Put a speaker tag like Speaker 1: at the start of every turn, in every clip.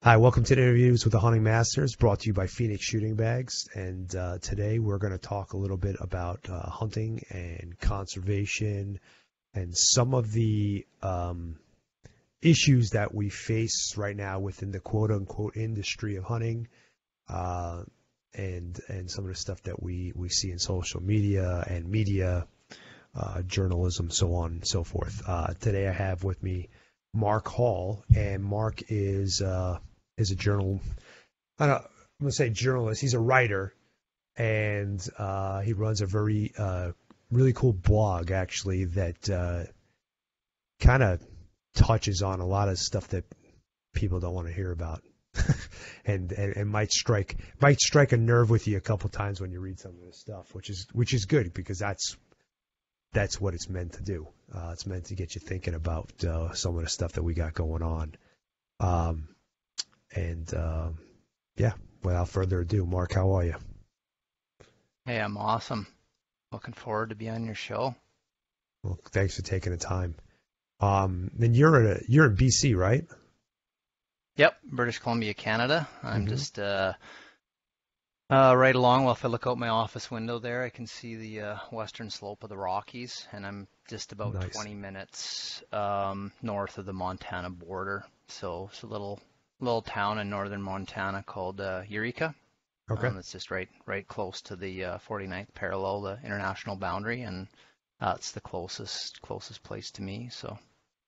Speaker 1: Hi, welcome to the Interviews with the Hunting Masters, brought to you by Phoenix Shooting Bags. And today we're going to talk a little bit about hunting and conservation and some of the issues that we face right now within the quote-unquote industry of hunting, and some of the stuff that we see in social media and media, journalism, so on and so forth. Today I have with me Mark Hall, and Mark is a I'm going to say journalist. He's a writer, and he runs a very really cool blog, actually, that kind of touches on a lot of stuff that people don't want to hear about, and might strike a nerve with you a couple times when you read some of this stuff, which is good, because that's what it's meant to do. It's meant to get you thinking about some of the stuff that we got going on. Yeah, without further ado, Mark, how are you?
Speaker 2: Hey, I'm awesome. Looking forward to be on your show.
Speaker 1: Well, thanks for taking the time. And you're in BC, right?
Speaker 2: Yep, British Columbia, Canada. I'm
Speaker 1: Mm-hmm.
Speaker 2: just right along. Well, if I look out my office window there, I can see the western slope of the Rockies, and I'm just about
Speaker 1: Nice.
Speaker 2: 20 minutes north of the Montana border. So it's a little town in northern Montana called Eureka.
Speaker 1: Okay.
Speaker 2: It's just right close to the 49th parallel, the international boundary, and it's the closest place to me. So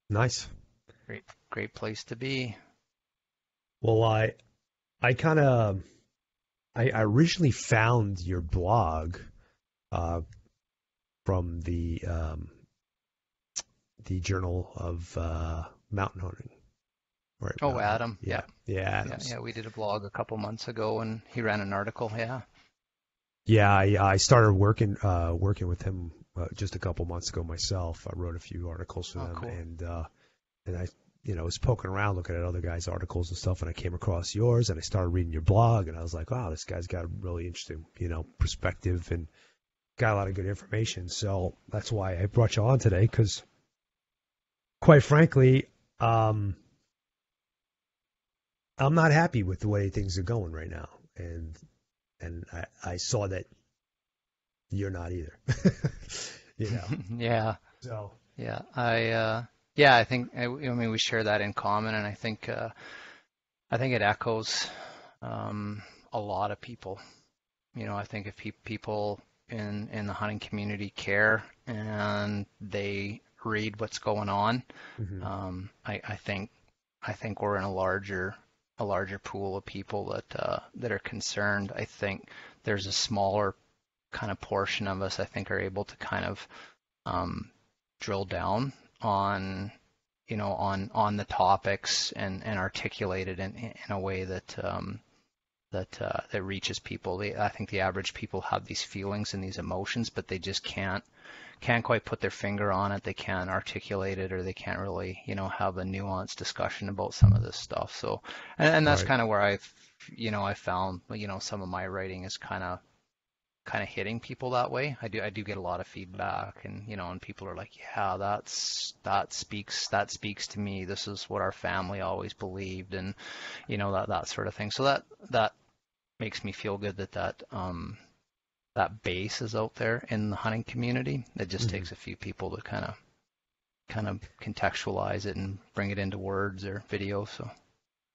Speaker 1: Nice.
Speaker 2: great place to be.
Speaker 1: Well, I kind of I originally found your blog from the Journal of Mountain Hunting. Right.
Speaker 2: Oh, Adam.
Speaker 1: Yeah.
Speaker 2: Yeah.
Speaker 1: Yeah.
Speaker 2: Yeah.
Speaker 1: Adams.
Speaker 2: Yeah. We did a blog a couple months ago and he ran an article. Yeah.
Speaker 1: Yeah. I started working with him just a couple months ago myself. I wrote a few articles for
Speaker 2: Oh,
Speaker 1: them,
Speaker 2: cool.
Speaker 1: and I was poking around looking at other guys' articles and stuff, and I came across yours, and I started reading your blog, and I was like, wow, this guy's got a really interesting perspective and got a lot of good information. So that's why I brought you on today, because quite frankly, I'm not happy with the way things are going right now, and I saw that you're not either. you know.
Speaker 2: Yeah.
Speaker 1: So
Speaker 2: Yeah. I think, I mean, we share that in common, and I think it echoes a lot of people. I think if people in the hunting community care and they read what's going on,
Speaker 1: hmm
Speaker 2: I think we're in a larger pool of people that are concerned. I think there's a smaller kind of portion of us, I think, are able to kind of drill down on on the topics and articulate it in a way that reaches people. I think the average people have these feelings and these emotions, but they just can't quite put their finger on it. They can't articulate it, or they can't really, have a nuanced discussion about some of this stuff. So, and that's
Speaker 1: right,
Speaker 2: kind of where I found, some of my writing is kind of hitting people that way. I do get a lot of feedback, and people are like, yeah, that speaks to me. This is what our family always believed, and that sort of thing. So that makes me feel good that base is out there in the hunting community. It just
Speaker 1: hmm
Speaker 2: takes a few people to kind of contextualize it and bring it into words or video. So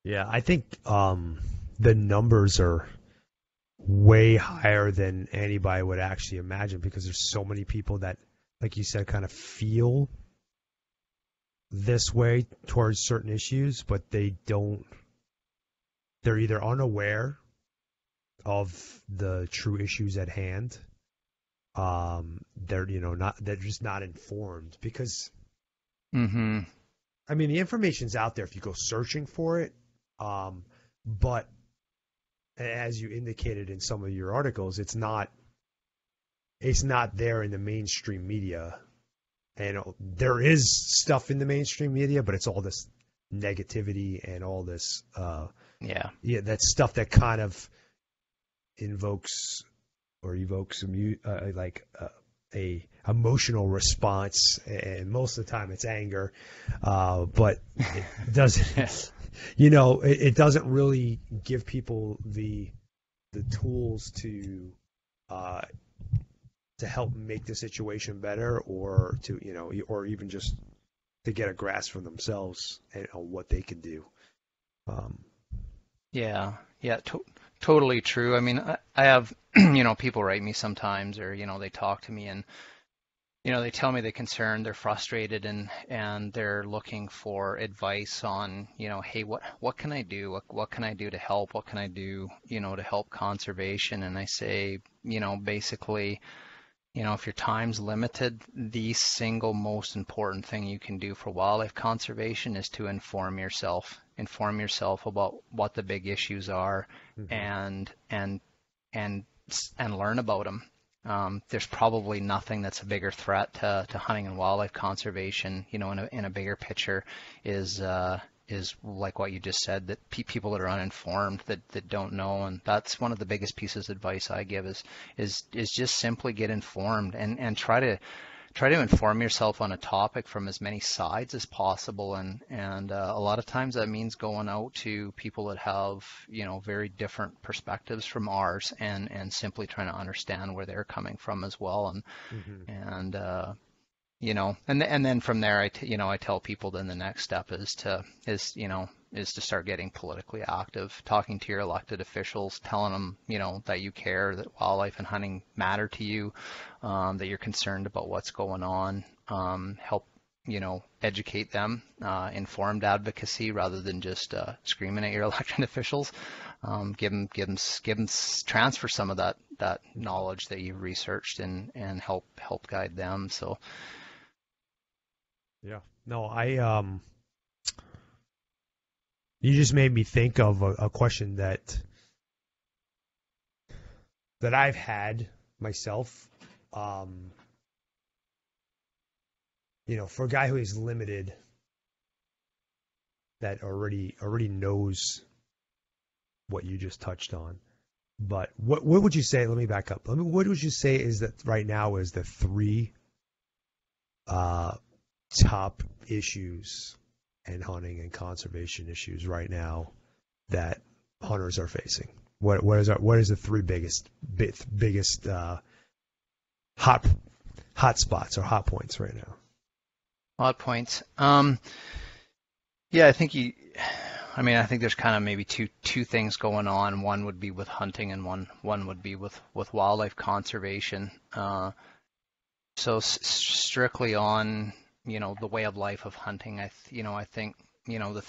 Speaker 1: yeah, I think the numbers are way higher than anybody would actually imagine, because there's so many people that, like you said, kind of feel this way towards certain issues, but they don't. They're either unaware of the true issues at hand. They're not. They're just not informed, because
Speaker 2: hmm
Speaker 1: I mean the information's out there if you go searching for it. But as you indicated in some of your articles, it's not there in the mainstream media. And there is stuff in the mainstream media, but it's all this negativity and all this
Speaker 2: yeah.
Speaker 1: that stuff that kind of invokes or evokes a emotional response, and most of the time it's anger, but it doesn't, it doesn't really give people the tools uh, to help make the situation better, or to or even just to get a grasp for themselves and on what they can do. Um,
Speaker 2: Yeah, yeah, totally true. I mean, I have, people write me sometimes, or, they talk to me, and, they tell me they're concerned, they're frustrated, and they're looking for advice on, hey, what can I do? What can I do to help? What can I do, to help conservation? And I say, basically, if your time's limited, the single most important thing you can do for wildlife conservation is to inform yourself. Inform yourself about what the big issues are,
Speaker 1: mhm.
Speaker 2: and and and and learn about them. There's probably nothing that's a bigger threat to hunting and wildlife conservation, in a bigger picture, is like what you just said, that people that are uninformed, that don't know. And that's one of the biggest pieces of advice I give is just simply get informed, and try to inform yourself on a topic from as many sides as possible. And a lot of times that means going out to people that have, very different perspectives from ours, and simply trying to understand where they're coming from as well. And
Speaker 1: Hmm.
Speaker 2: and and then from there, I tell people then the next step is to start getting politically active, talking to your elected officials, telling them, that you care, that wildlife and hunting matter to you, that you're concerned about what's going on. Help, educate them, informed advocacy rather than just screaming at your elected officials. Give them, transfer some of that knowledge that you've researched, and help guide them. So
Speaker 1: Yeah. No, you just made me think of a question that I've had myself. Um, for a guy who is limited, that already knows what you just touched on. But what would you say? Let me back up. What would you say is that right now is the three uh, top issues and hunting and conservation issues right now that hunters are facing? What is the three biggest hot hot spots or hot points right now?
Speaker 2: odd points. Yeah, I think there's kind of maybe two things going on. One would be with hunting, and one would be with wildlife conservation. So strictly on, the way of life of hunting, I think, the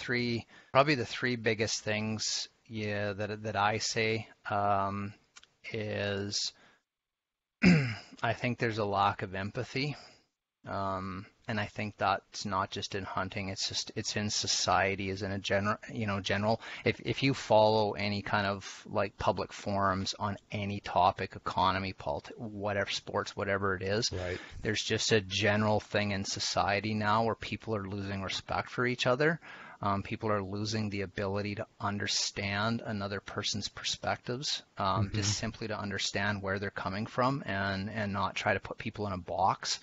Speaker 2: three biggest things, yeah, that I say, is I think there's a lack of empathy. And I think that's not just in hunting, it's in society as in a general. If you follow any kind of like public forums on any topic, economy, politics, whatever, sports, whatever it is,
Speaker 1: Right.
Speaker 2: there's just a general thing in society now where people are losing respect for each other. People are losing the ability to understand another person's perspectives,
Speaker 1: Hmm.
Speaker 2: just simply to understand where they're coming from, and not try to put people in a box,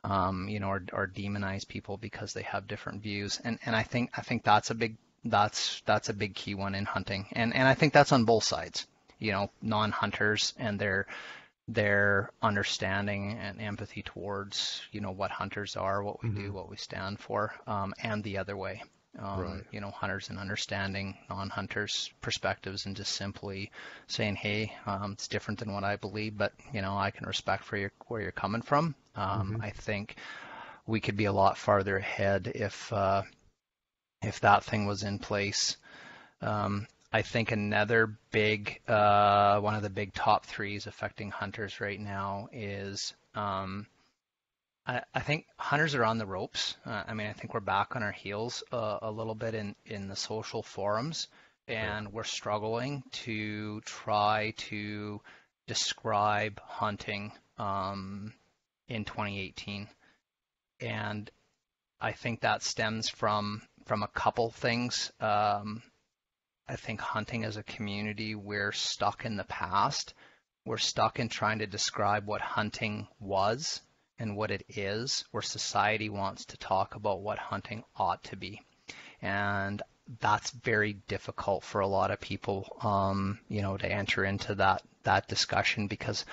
Speaker 2: or demonize people because they have different views. And I think that's a big key one in hunting. And I think that's on both sides, non-hunters and their understanding and empathy towards, what hunters are, what we
Speaker 1: Hmm.
Speaker 2: do, what we stand for, and the other way.
Speaker 1: Right.
Speaker 2: Hunters and understanding non-hunters' perspectives, and just simply saying, hey, it's different than what I believe, but I can respect where you're coming from.
Speaker 1: Hmm.
Speaker 2: I think we could be a lot farther ahead if that thing was in place. I think another big one of the big top threes affecting hunters right now is, I think hunters are on the ropes. I think we're back on our heels a little bit in the social forums,
Speaker 1: Yeah.
Speaker 2: and we're struggling to try to describe hunting, in 2018. And I think that stems from a couple things. I think hunting as a community, we're stuck in the past we're stuck in trying to describe what hunting was and what it is, where society wants to talk about what hunting ought to be. And that's very difficult for a lot of people, to enter into that discussion, because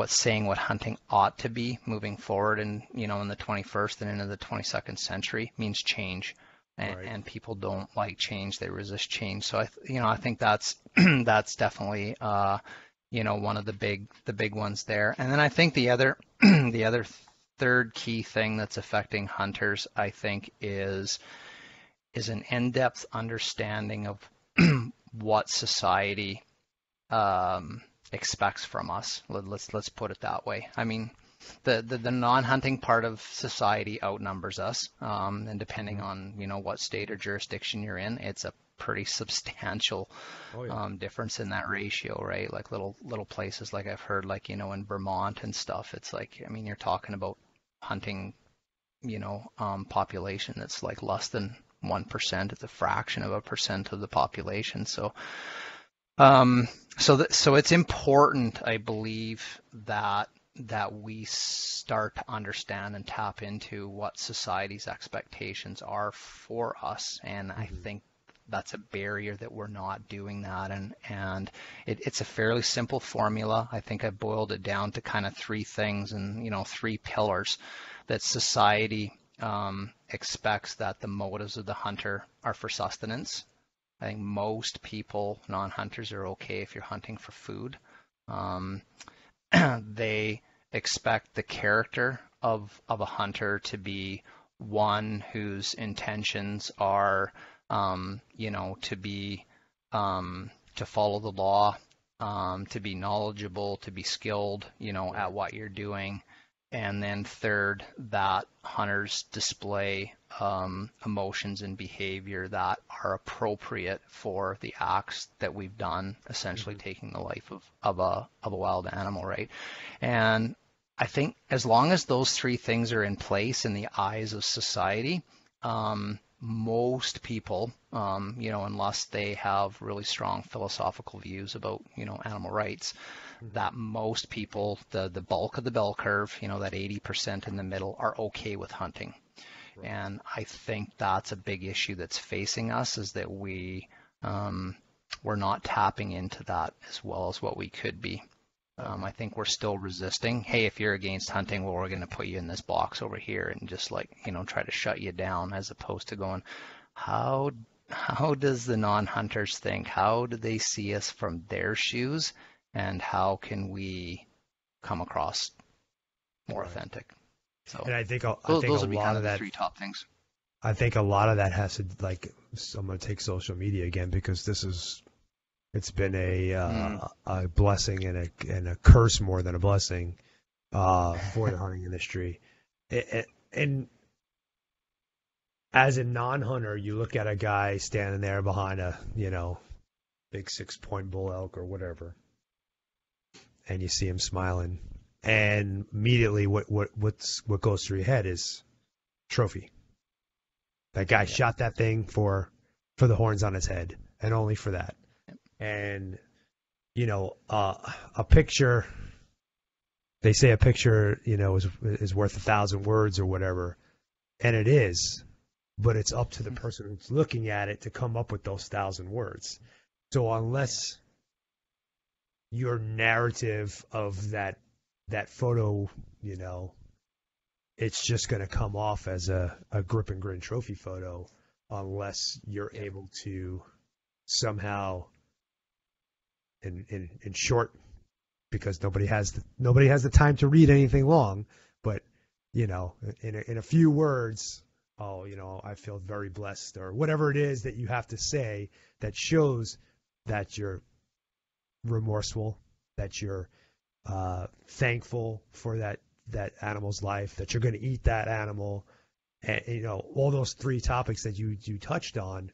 Speaker 2: saying what hunting ought to be moving forward and, in the 21st and into the 22nd century means change. And people don't like change; they resist change. So I think that's that's definitely one of the big ones there. And then I think the other the other third key thing that's affecting hunters, I think, is an in-depth understanding of what society expects from us. Let's put it that way. I mean, the non-hunting part of society outnumbers us, and depending on what state or jurisdiction you're in, it's a pretty substantial difference in that ratio, right? Like little places, like I've heard, like in Vermont and stuff, it's like, I mean, you're talking about hunting, population that's like less than 1%. It's a fraction of a percent of the population. So so it's important, I believe, that we start to understand and tap into what society's expectations are for us. And I think that's a barrier, that we're not doing that. And it's a fairly simple formula. I think I boiled it down to kind of three things and, three pillars that society expects: that the motives of the hunter are for sustenance. I think most people, non-hunters, are okay if you're hunting for food. They expect the character of a hunter to be one whose intentions are, to follow the law, to be knowledgeable, to be skilled, at what you're doing. And then third, that hunters display emotions and behavior that are appropriate for the acts that we've done, essentially taking the life of a wild animal, right? And I think as long as those three things are in place in the eyes of society, most people, unless they have really strong philosophical views about, animal rights, that most people, the bulk of the bell curve, that 80% in the middle, are okay with hunting. Right. And I think that's a big issue that's facing us, is that we're not tapping into that as well as what we could be. I think we're still resisting. Hey, if you're against hunting, well, we're going to put you in this box over here and just try to shut you down, as opposed to going, how does the non-hunters think? How do they see us from their shoes? And how can we come across more authentic? So,
Speaker 1: and I think
Speaker 2: those would be kind of
Speaker 1: the
Speaker 2: three top things.
Speaker 1: I think a lot of that has to, I'm going to take social media again, because it's been a blessing and a curse more than a blessing for the hunting industry. And as a non-hunter, you look at a guy standing there behind a big 6-point bull elk or whatever, and you see him smiling, and immediately what goes through your head is trophy. That guy shot that thing for the horns on his head, and only for that. And a picture, they say a picture is worth 1,000 words or whatever, and it is, but it's up to the person who's looking at it to come up with those 1,000 words. So unless your narrative of that photo, it's just going to come off as a grip and grin trophy photo, unless you're able to somehow, in short, because nobody has the time to read anything long, but in a few words, I feel very blessed, or whatever it is that you have to say that shows that you're remorseful, that you're thankful for that animal's life, that you're going to eat that animal, and all those three topics that you touched on.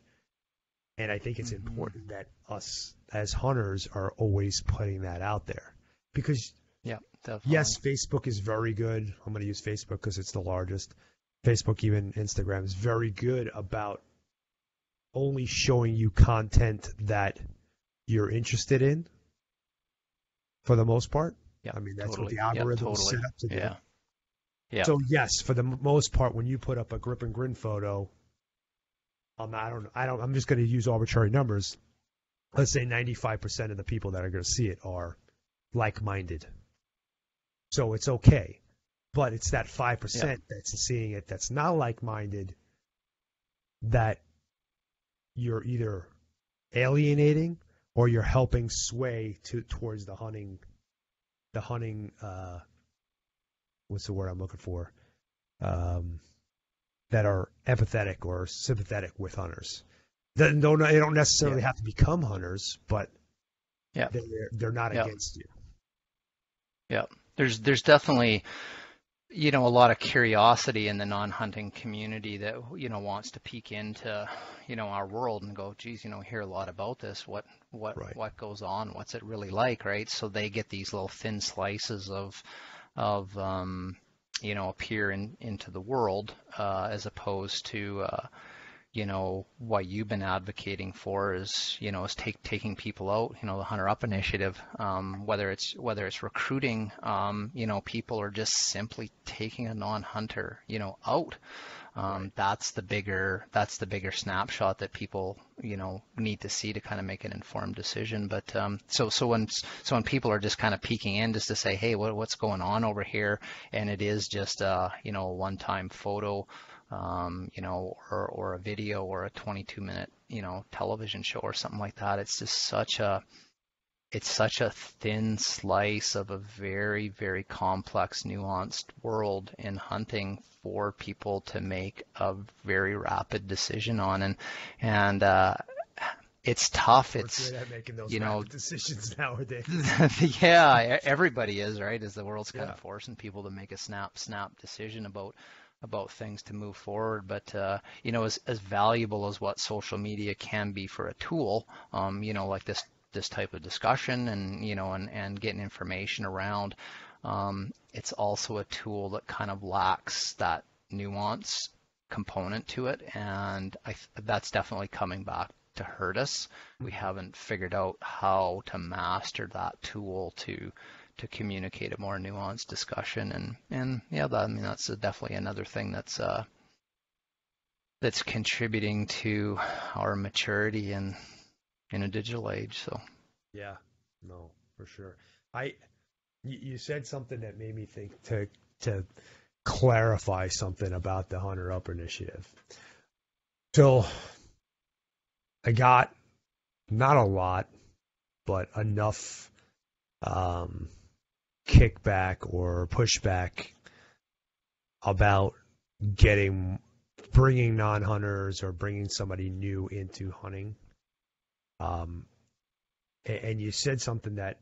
Speaker 1: And I think it's important that us as hunters are always putting that out there, because yes, Facebook is very good. I'm going to use Facebook because it's the largest. Facebook, even Instagram, is very good about only showing you content that you're interested in. for the most part.
Speaker 2: Yeah,
Speaker 1: I mean, that's what
Speaker 2: totally.
Speaker 1: the
Speaker 2: Yeah,
Speaker 1: algorithm is
Speaker 2: totally.
Speaker 1: set up to do.
Speaker 2: Yeah. Yeah.
Speaker 1: So yes, for the most part, when you put up a grip and grin photo, I'm just going to use arbitrary numbers. Let's say 95% of the people that are going to see it are like-minded. So it's okay. But it's that 5% that's seeing it that's not like-minded that you're either alienating or you're helping sway towards the hunting, what's the word I'm looking for? That are empathetic or sympathetic with hunters. They don't necessarily have to become hunters, but they're not against you.
Speaker 2: Yeah. There's definitely, a lot of curiosity in the non-hunting community that, wants to peek into, our world and go, geez, hear a lot about this. What goes on? What's it really like, right? So they get these little thin slices of appear into the world, as opposed to, what you've been advocating for is taking people out, the Hunter Up initiative, whether it's recruiting, people, or just simply taking a non-hunter, out. That's the bigger snapshot that people, need to see to kind of make an informed decision. But so when people are just kind of peeking in just to say, hey, what's going on over here, and it is just a one-time photo, or a video or a 22-minute, television show or something like that. It's just such a thin slice of a very, very complex, nuanced world in hunting for people to make a very rapid decision on. And it's tough.
Speaker 1: It's making those rapid decisions nowadays.
Speaker 2: Yeah, everybody is, right? As the world's kind of forcing people to make a snap decision about things to move forward. But as valuable as what social media can be for a tool, like this type of discussion and and getting information around, it's also a tool that kind of lacks that nuance component to it, and that's definitely coming back to hurt us. We haven't figured out how to master that tool to communicate a more nuanced discussion, and that's definitely another thing that's contributing to our maturity in a digital age. So
Speaker 1: yeah, no, for sure. You said something that made me think to clarify something about the Hunter Up initiative. So I got not a lot, but enough kickback or pushback about bringing non-hunters or bringing somebody new into hunting. And you said something that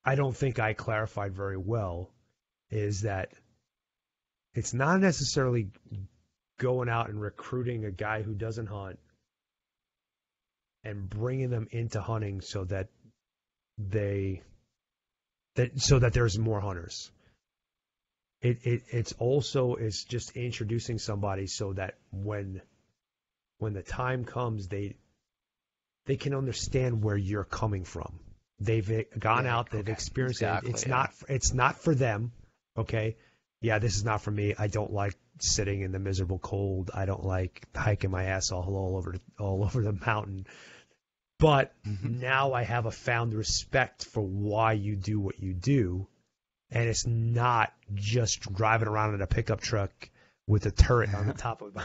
Speaker 1: I don't think I clarified very well, is that it's not necessarily going out and recruiting a guy who doesn't hunt and bringing them into hunting so that there's more hunters. It's just introducing somebody so that when the time comes, they can understand where you're coming from. They've gone out, they've experienced it. It's not for them. Okay. Yeah, this is not for me. I don't like sitting in the miserable cold. I don't like hiking my ass all over the mountain. But now I have a found respect for why you do what you do, and it's not just driving around in a pickup truck with a turret on the top of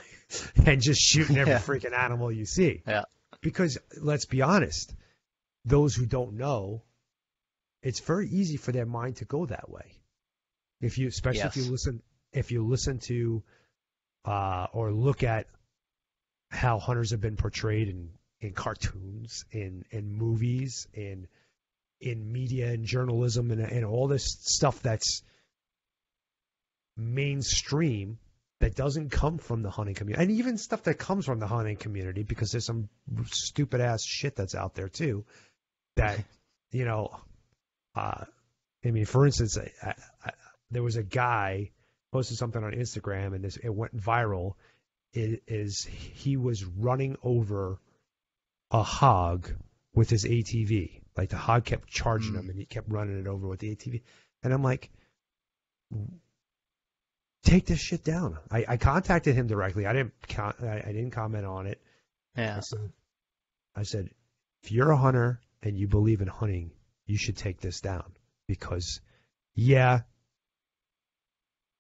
Speaker 1: and just shooting every freaking animal you see.
Speaker 2: Yeah.
Speaker 1: Because let's be honest, those who don't know, it's very easy for their mind to go that way. If you listen to or look at how hunters have been portrayed in cartoons, in movies, in media and journalism, and all this stuff that's mainstream that doesn't come from the hunting community, and even stuff that comes from the hunting community, because there's some stupid ass shit that's out there too. That for instance, there was a guy posted something on Instagram, and it went viral. He was running over a hog with his ATV. Like the hog kept charging
Speaker 2: Mm.
Speaker 1: him and he kept running it over with the ATV. And I'm like, take this shit down. I contacted him directly. I didn't comment on it. I
Speaker 2: Yeah.
Speaker 1: said, I said, if you're a hunter and you believe in hunting, you should take this down because, yeah,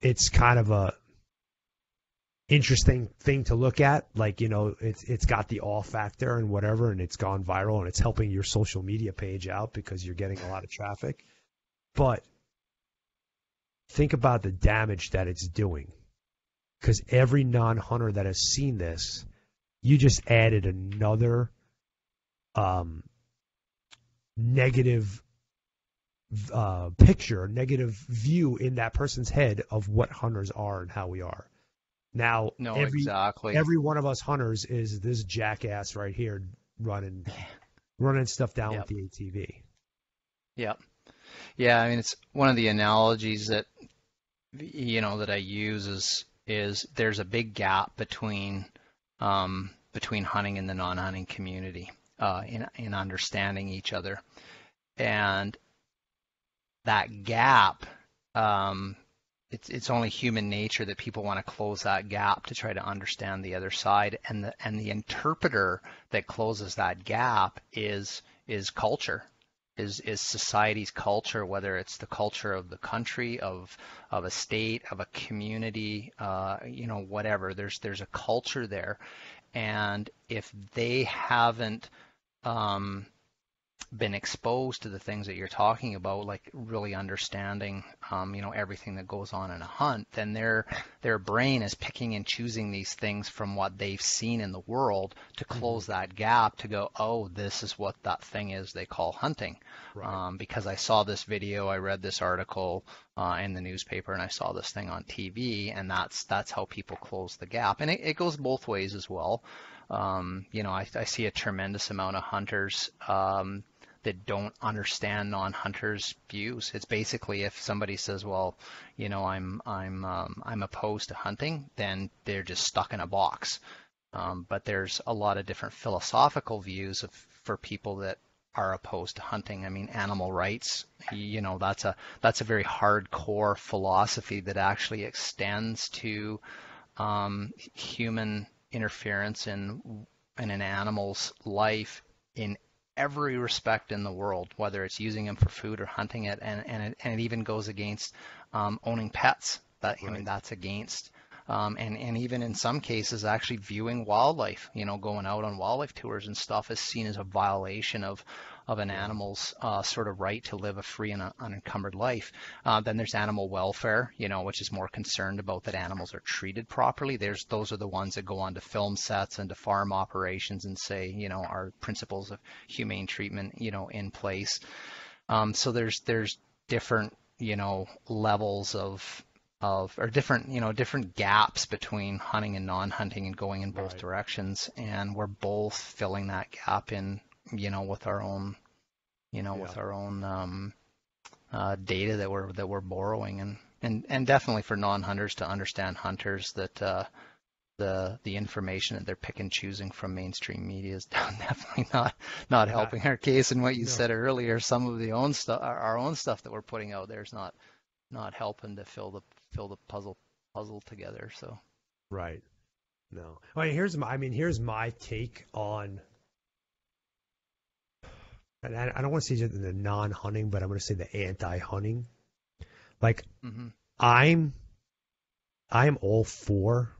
Speaker 1: it's kind of a interesting thing to look at. Like, it's got the awe factor and whatever, and it's gone viral and it's helping your social media page out because you're getting a lot of traffic. But think about the damage that it's doing. Because every non-hunter that has seen this, you just added another negative picture, negative view in that person's head of what hunters are and how we are. Now,
Speaker 2: No, exactly.
Speaker 1: every one of us hunters is this jackass right here running stuff down with
Speaker 2: Yep.
Speaker 1: the ATV.
Speaker 2: Yep. Yeah, I mean it's one of the analogies that that I use is there's a big gap between hunting and the non-hunting community in understanding each other. And that gap, it's only human nature that people want to close that gap to try to understand the other side. And the interpreter that closes that gap is culture, is society's culture, whether it's the culture of the country, of a state, of a community, whatever. There's a culture there, and if they haven't been exposed to the things that you're talking about, like really understanding, everything that goes on in a hunt, then their brain is picking and choosing these things from what they've seen in the world to close that gap to go, oh, this is what that thing is they call hunting.
Speaker 1: Right.
Speaker 2: Because I saw this video, I read this article in the newspaper, and I saw this thing on TV, and that's how people close the gap. And it goes both ways as well. I see a tremendous amount of hunters that don't understand non-hunters' views. It's basically if somebody says, "Well, I'm opposed to hunting," then they're just stuck in a box. But there's a lot of different philosophical views for people that are opposed to hunting. I mean, animal rights, that's a very hardcore philosophy that actually extends to human interference in an animal's life in every respect in the world, whether it's using them for food or hunting it, and it even goes against owning pets. I mean,
Speaker 1: Right.
Speaker 2: that's against, and even in some cases, actually viewing wildlife, going out on wildlife tours and stuff is seen as a violation of an
Speaker 1: Yeah.
Speaker 2: animal's sort of right to live a free and unencumbered life. Then there's animal welfare, which is more concerned about that animals are treated properly. Those are the ones that go on to film sets and to farm operations and say, our principles of humane treatment, in place. So there's different, levels of or different gaps between hunting and non-hunting and going in both
Speaker 1: Right.
Speaker 2: directions, and we're both filling that gap in, with our own,
Speaker 1: Yeah.
Speaker 2: with our own data that we're borrowing, and definitely for non-hunters to understand hunters that the information that they're pick and choosing from mainstream media is definitely not
Speaker 1: Not,
Speaker 2: helping our case. And what you
Speaker 1: no.
Speaker 2: said earlier, some of the own stuff, our own stuff that we're putting out there is not helping to fill the puzzle together. So
Speaker 1: Right. No. I mean, here's my take on, and I don't want to say just the non-hunting, but I'm going to say the anti-hunting. Like,
Speaker 2: hmm
Speaker 1: I'm I'm all for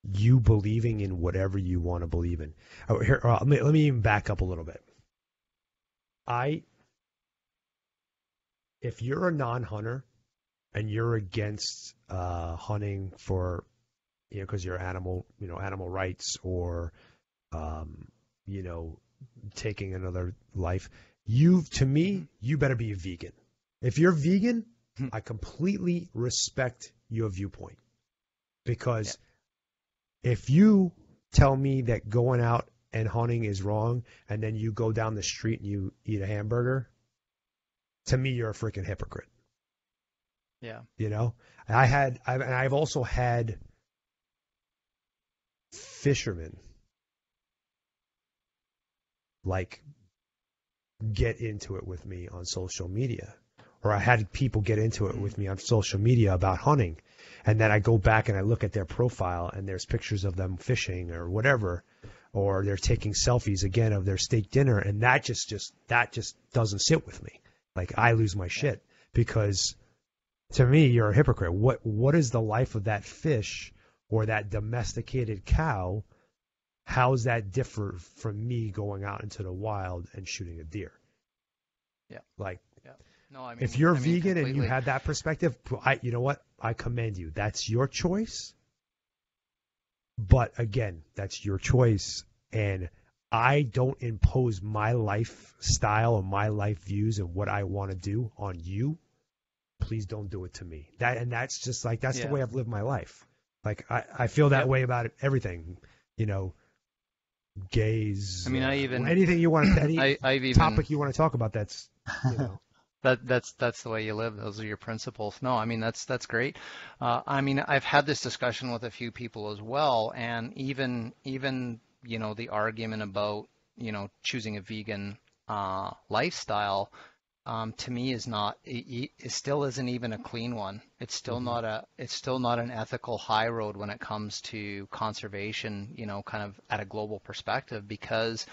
Speaker 1: you believing in whatever you want to believe in. Oh, here, let me even back up a little bit. I If you're a non-hunter and you're against hunting for, because you're animal rights, or um, you know taking another life, to
Speaker 2: hmm
Speaker 1: me, you better be a vegan. If you're vegan, I completely respect your viewpoint,
Speaker 2: yeah,
Speaker 1: because if you tell me that going out and hunting is wrong, and then you go down the street and you eat a hamburger, to me, you're a freaking hypocrite.
Speaker 2: yeah,
Speaker 1: You know, I've also had fishermen, like, get into it with me on social media, or I had people get into it with me on social media about hunting, and then I go back and I look at their profile and there's pictures of them fishing or whatever, or they're taking selfies again of their steak dinner, and that just doesn't sit with me. Like, I lose my shit, because to me, you're a hypocrite. What is the life of that fish or that domesticated cow? How's that differ from me going out into the wild and shooting a deer?
Speaker 2: Yeah.
Speaker 1: Like,
Speaker 2: Yeah. No, I mean,
Speaker 1: if you're
Speaker 2: I mean,
Speaker 1: vegan and you
Speaker 2: completely.
Speaker 1: have that perspective, you know what? I commend you. That's your choice. But again, that's your choice. And I don't impose my lifestyle or my life views and what I want to do on you. Please don't do it to me. That's just like, that's the
Speaker 2: Yeah.
Speaker 1: way I've lived my life. Like, I feel that
Speaker 2: Yep.
Speaker 1: way about everything, gays,
Speaker 2: I mean, I even
Speaker 1: anything you want to, any
Speaker 2: I've even
Speaker 1: topic you want to talk about. That's.
Speaker 2: that's the way you live. Those are your principles. No, I mean, that's great. I mean, I've had this discussion with a few people as well, and even the argument about choosing a vegan lifestyle, to me is not it still isn't even a clean one.
Speaker 1: Hmm.
Speaker 2: It's still not an ethical high road when it comes to conservation, kind of at a global perspective, because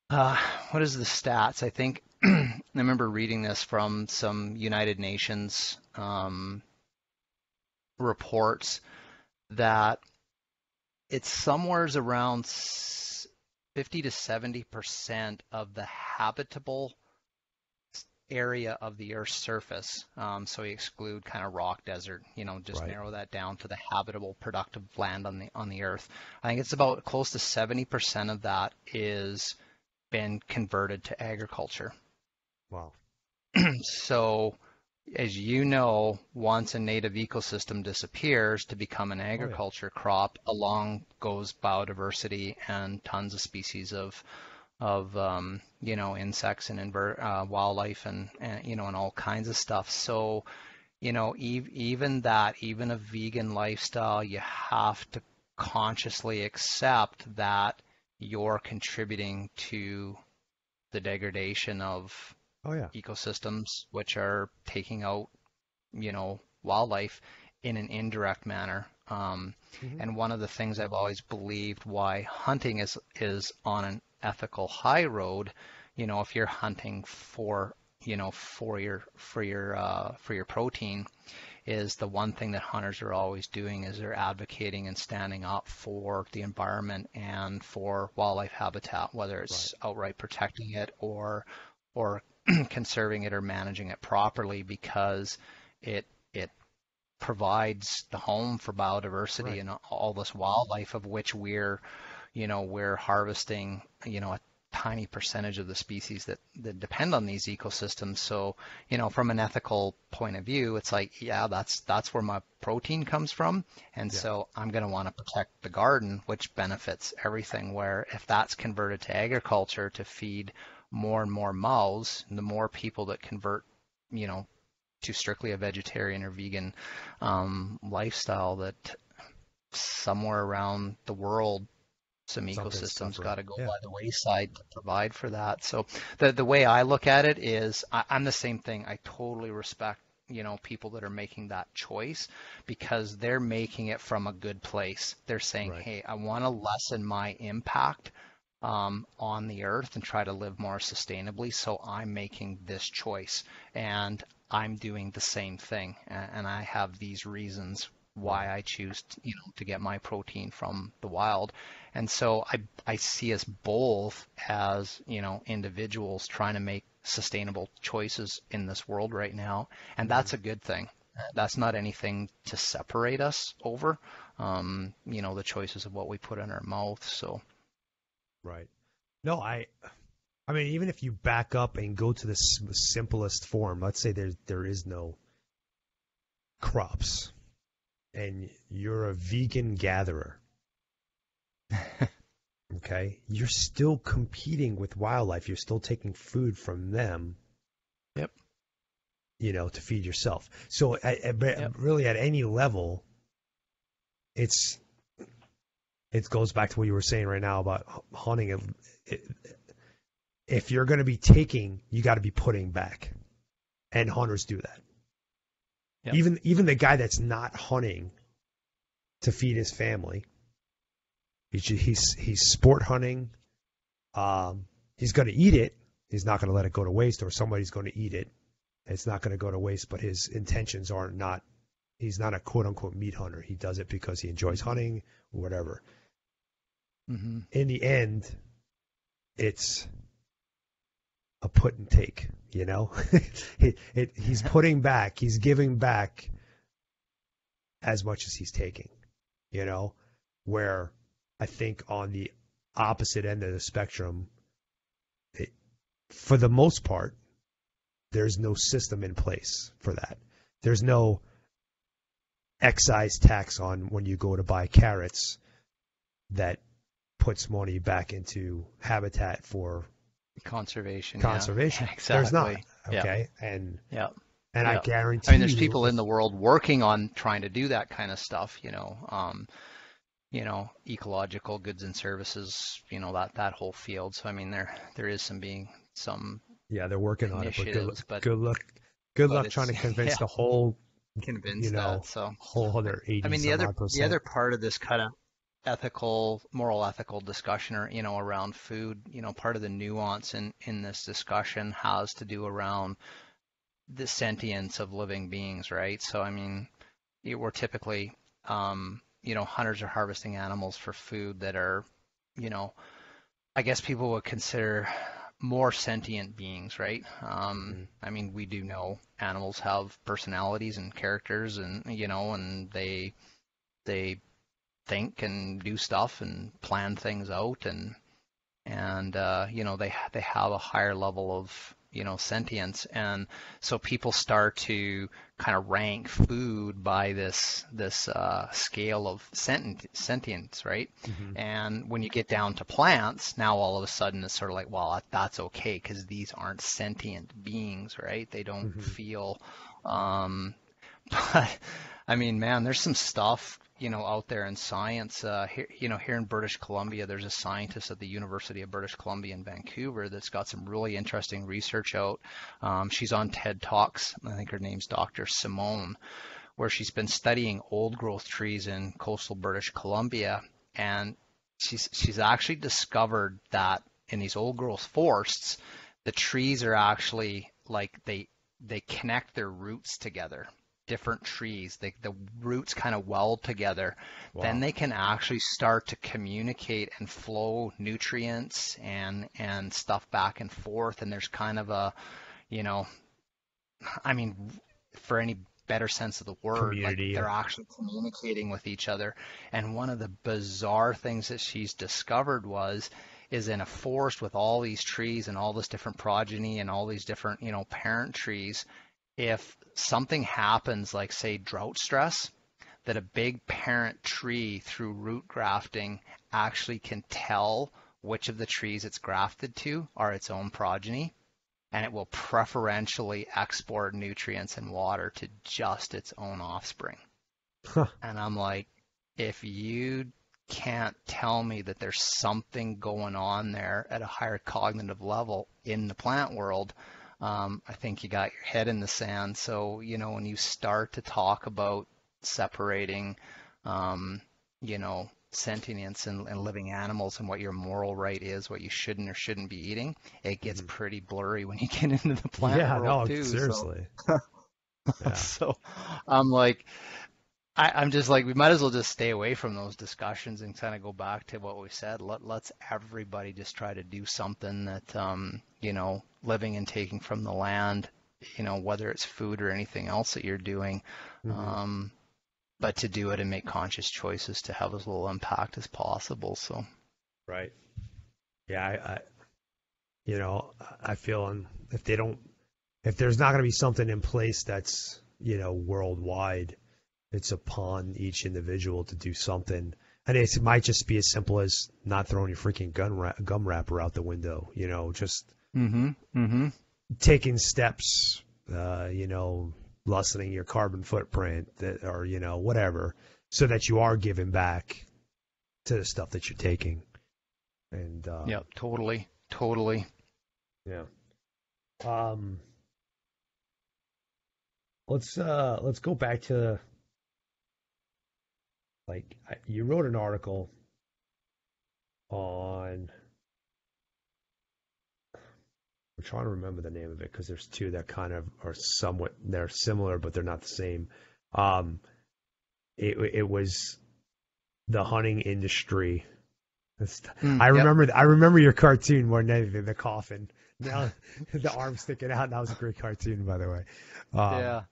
Speaker 2: what is the stats? I think I remember reading this from some United Nations reports that it's somewheres around 50 to 70% of the habitable area of the Earth's surface. So we exclude kind of rock desert, just
Speaker 1: Right.
Speaker 2: narrow that down to the habitable, productive land on the Earth. I think it's about close to 70% of that is been converted to agriculture.
Speaker 1: Wow.
Speaker 2: So, as you know, once a native ecosystem disappears to become an
Speaker 1: Oh yeah.
Speaker 2: agriculture crop, along goes biodiversity and tons of species of insects and wildlife and all kinds of stuff. So, even a vegan lifestyle, you have to consciously accept that you're contributing to the degradation of
Speaker 1: Oh yeah.
Speaker 2: ecosystems, which are taking out, wildlife in an indirect manner.
Speaker 1: Hmm.
Speaker 2: And one of the things I've always believed why hunting is on an ethical high road, if you're hunting for, for your protein, is the one thing that hunters are always doing is they're advocating and standing up for the environment and for wildlife habitat, whether
Speaker 1: Right.
Speaker 2: it's outright protecting it or conserving it or managing it properly, because it provides the home for biodiversity
Speaker 1: Right.
Speaker 2: and all this wildlife of which we're harvesting, a tiny percentage of the species that depend on these ecosystems. So, from an ethical point of view, it's like, yeah, that's where my protein comes from. And
Speaker 1: Yeah.
Speaker 2: so I'm going to want to protect the garden, which benefits everything. Where if that's converted to agriculture to feed more and more mouths, the more people that convert, you know, to strictly a vegetarian or vegan lifestyle, that somewhere around the world some
Speaker 1: Something's
Speaker 2: ecosystems got
Speaker 1: suffering.
Speaker 2: to go
Speaker 1: Yeah.
Speaker 2: by the wayside to provide for that. So the way I look at it is I'm the same thing. I totally respect, people that are making that choice because they're making it from a good place. They're saying,
Speaker 1: Right.
Speaker 2: hey, I want to lessen my impact on the earth and try to live more sustainably. So I'm making this choice and I'm doing the same thing. And I have these reasons why
Speaker 1: Right.
Speaker 2: I choose to get my protein from the wild. And so I see us both as, individuals trying to make sustainable choices in this world right now. And
Speaker 1: Hmm.
Speaker 2: that's a good thing. That's not anything to separate us over, the choices of what we put in our mouth. So,
Speaker 1: Right. No, I mean, even if you back up and go to the simplest form, let's say there is no crops, and you're a vegan gatherer. Okay, you're still competing with wildlife. You're still taking food from them,
Speaker 2: yep,
Speaker 1: to feed yourself. So,
Speaker 2: yep,
Speaker 1: really, at any level, it's it goes back to what you were saying right now about hunting. if you're going to be taking, you got to be putting back. And hunters do that.
Speaker 2: Yep.
Speaker 1: Even the guy that's not hunting to feed his family, he's sport hunting. He's going to eat it. He's not going to let it go to waste, or somebody's going to eat it. It's not going to go to waste, but his intentions are not. He's not a quote unquote meat hunter. He does it because he enjoys hunting or whatever.
Speaker 2: Mm-hmm.
Speaker 1: In the end, it's a put and take. You know, he's putting back. He's giving back as much as he's taking. You know, where I think on the opposite end of the spectrum, for the most part, there's no system in place for that. There's no excise tax on when you go to buy carrots that puts money back into habitat for
Speaker 2: conservation.
Speaker 1: Yeah, exactly. There's not. Okay.
Speaker 2: Yeah.
Speaker 1: And
Speaker 2: yeah.
Speaker 1: And
Speaker 2: yeah.
Speaker 1: I guarantee
Speaker 2: I mean, there's people in the world working on trying to do that kind of stuff, ecological goods and services, that whole field. So I mean, there is some
Speaker 1: yeah, they're working on it, but good luck trying to convince the whole whole other 80
Speaker 2: I mean, the other part of this kind of moral ethical discussion, or around food, part of the nuance in this discussion has to do around the sentience of living beings, right? So I mean, we're typically hunters are harvesting animals for food that are, I guess people would consider more sentient beings, right? I mean, we do know animals have personalities and characters, and and they think and do stuff and plan things out, and they have a higher level of sentience, and so people start to kind of rank food by this scale of sentience, right?
Speaker 1: Mm-hmm.
Speaker 2: And when you get down to plants, now all of a sudden it's sort of like, well, that's okay because these aren't sentient beings, right? They don't
Speaker 1: Mm-hmm.
Speaker 2: feel. But I mean, man, there's some stuff out there in science. Here in British Columbia, there's a scientist at the University of British Columbia in Vancouver that's got some really interesting research out. She's on TED Talks. I think her name's Dr. Simone, where she's been studying old growth trees in coastal British Columbia, and she's actually discovered that in these old growth forests, the trees are actually like they connect their roots together. Different trees, the roots kind of weld together. Wow. Then they can actually start to communicate and flow nutrients and stuff back and forth. And there's kind of a, I mean, for any better sense of the word,
Speaker 1: community,
Speaker 2: they're actually communicating with each other. And one of the bizarre things that she's discovered is in a forest with all these trees and all this different progeny and all these different, parent trees, if something happens, like say drought stress, that a big parent tree through root grafting actually can tell which of the trees it's grafted to are its own progeny, and it will preferentially export nutrients and water to just its own offspring.
Speaker 1: Huh.
Speaker 2: And I'm like, if you can't tell me that there's something going on there at a higher cognitive level in the plant world, I think you got your head in the sand. So, when you start to talk about separating, sentience and living animals and what your moral right is, what you shouldn't or shouldn't be eating, it gets pretty blurry when you get into the plant world too.
Speaker 1: Seriously.
Speaker 2: So, so I'm like, I'm just like, we might as well just stay away from those discussions and kind of go back to what we said. Let's everybody just try to do something that, living and taking from the land, whether it's food or anything else that you're doing, but to do it and make conscious choices to have as little impact as possible. So,
Speaker 1: right. Yeah, I feel if there's not going to be something in place that's, worldwide, it's upon each individual to do something. And it might just be as simple as not throwing your freaking gum wrapper out the window, just taking steps, lessening your carbon footprint, or, whatever, so that you are giving back to the stuff that you're taking. And
Speaker 2: yeah, totally.
Speaker 1: Yeah. Um, let's go back to you wrote an article on. I'm trying to remember the name of it because there's two that kind of are somewhat they're similar, but they're not the same. Um, it was the hunting industry.
Speaker 2: Mm, yep.
Speaker 1: I remember your cartoon more than anything, the coffin. Now the arm sticking out. That was a great cartoon, by the way. Um,
Speaker 2: Yeah.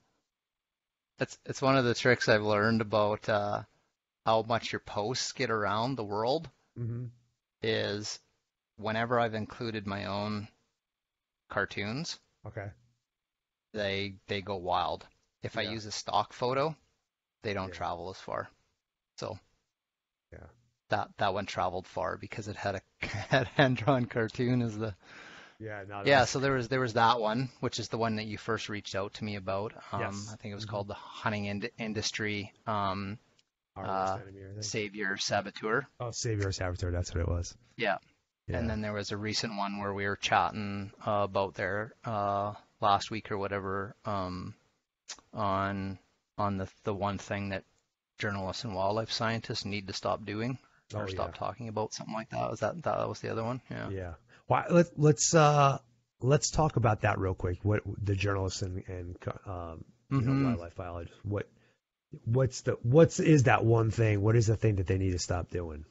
Speaker 2: It's one of the tricks I've learned about how much your posts get around the world
Speaker 1: hmm
Speaker 2: is whenever I've included my own cartoons,
Speaker 1: Okay.
Speaker 2: they go wild. If I
Speaker 1: Yeah.
Speaker 2: use a stock photo, they don't
Speaker 1: Yeah.
Speaker 2: travel as far. So
Speaker 1: Yeah.
Speaker 2: that one traveled far because it had a had hand-drawn cartoon as the
Speaker 1: Yeah. No,
Speaker 2: yeah.
Speaker 1: that's
Speaker 2: So there was that one, which is the one that you first reached out to me about. I
Speaker 1: yes.
Speaker 2: think it was called the hunting industry
Speaker 1: Our worst
Speaker 2: uh,
Speaker 1: enemy, I think.
Speaker 2: savior saboteur.
Speaker 1: Oh, Savior Saboteur. That's what it was.
Speaker 2: Yeah. And
Speaker 1: Yeah.
Speaker 2: then there was a recent one where we were chatting about there last week or whatever on the one thing that journalists and wildlife scientists need to stop doing or
Speaker 1: Oh yeah.
Speaker 2: stop talking about, something like that. Was that was the other one? Yeah.
Speaker 1: Yeah. Why? Let's talk about that real quick. What the journalists and
Speaker 2: Hmm.
Speaker 1: wildlife biologists. What's is that one thing? What is the thing that they need to stop doing?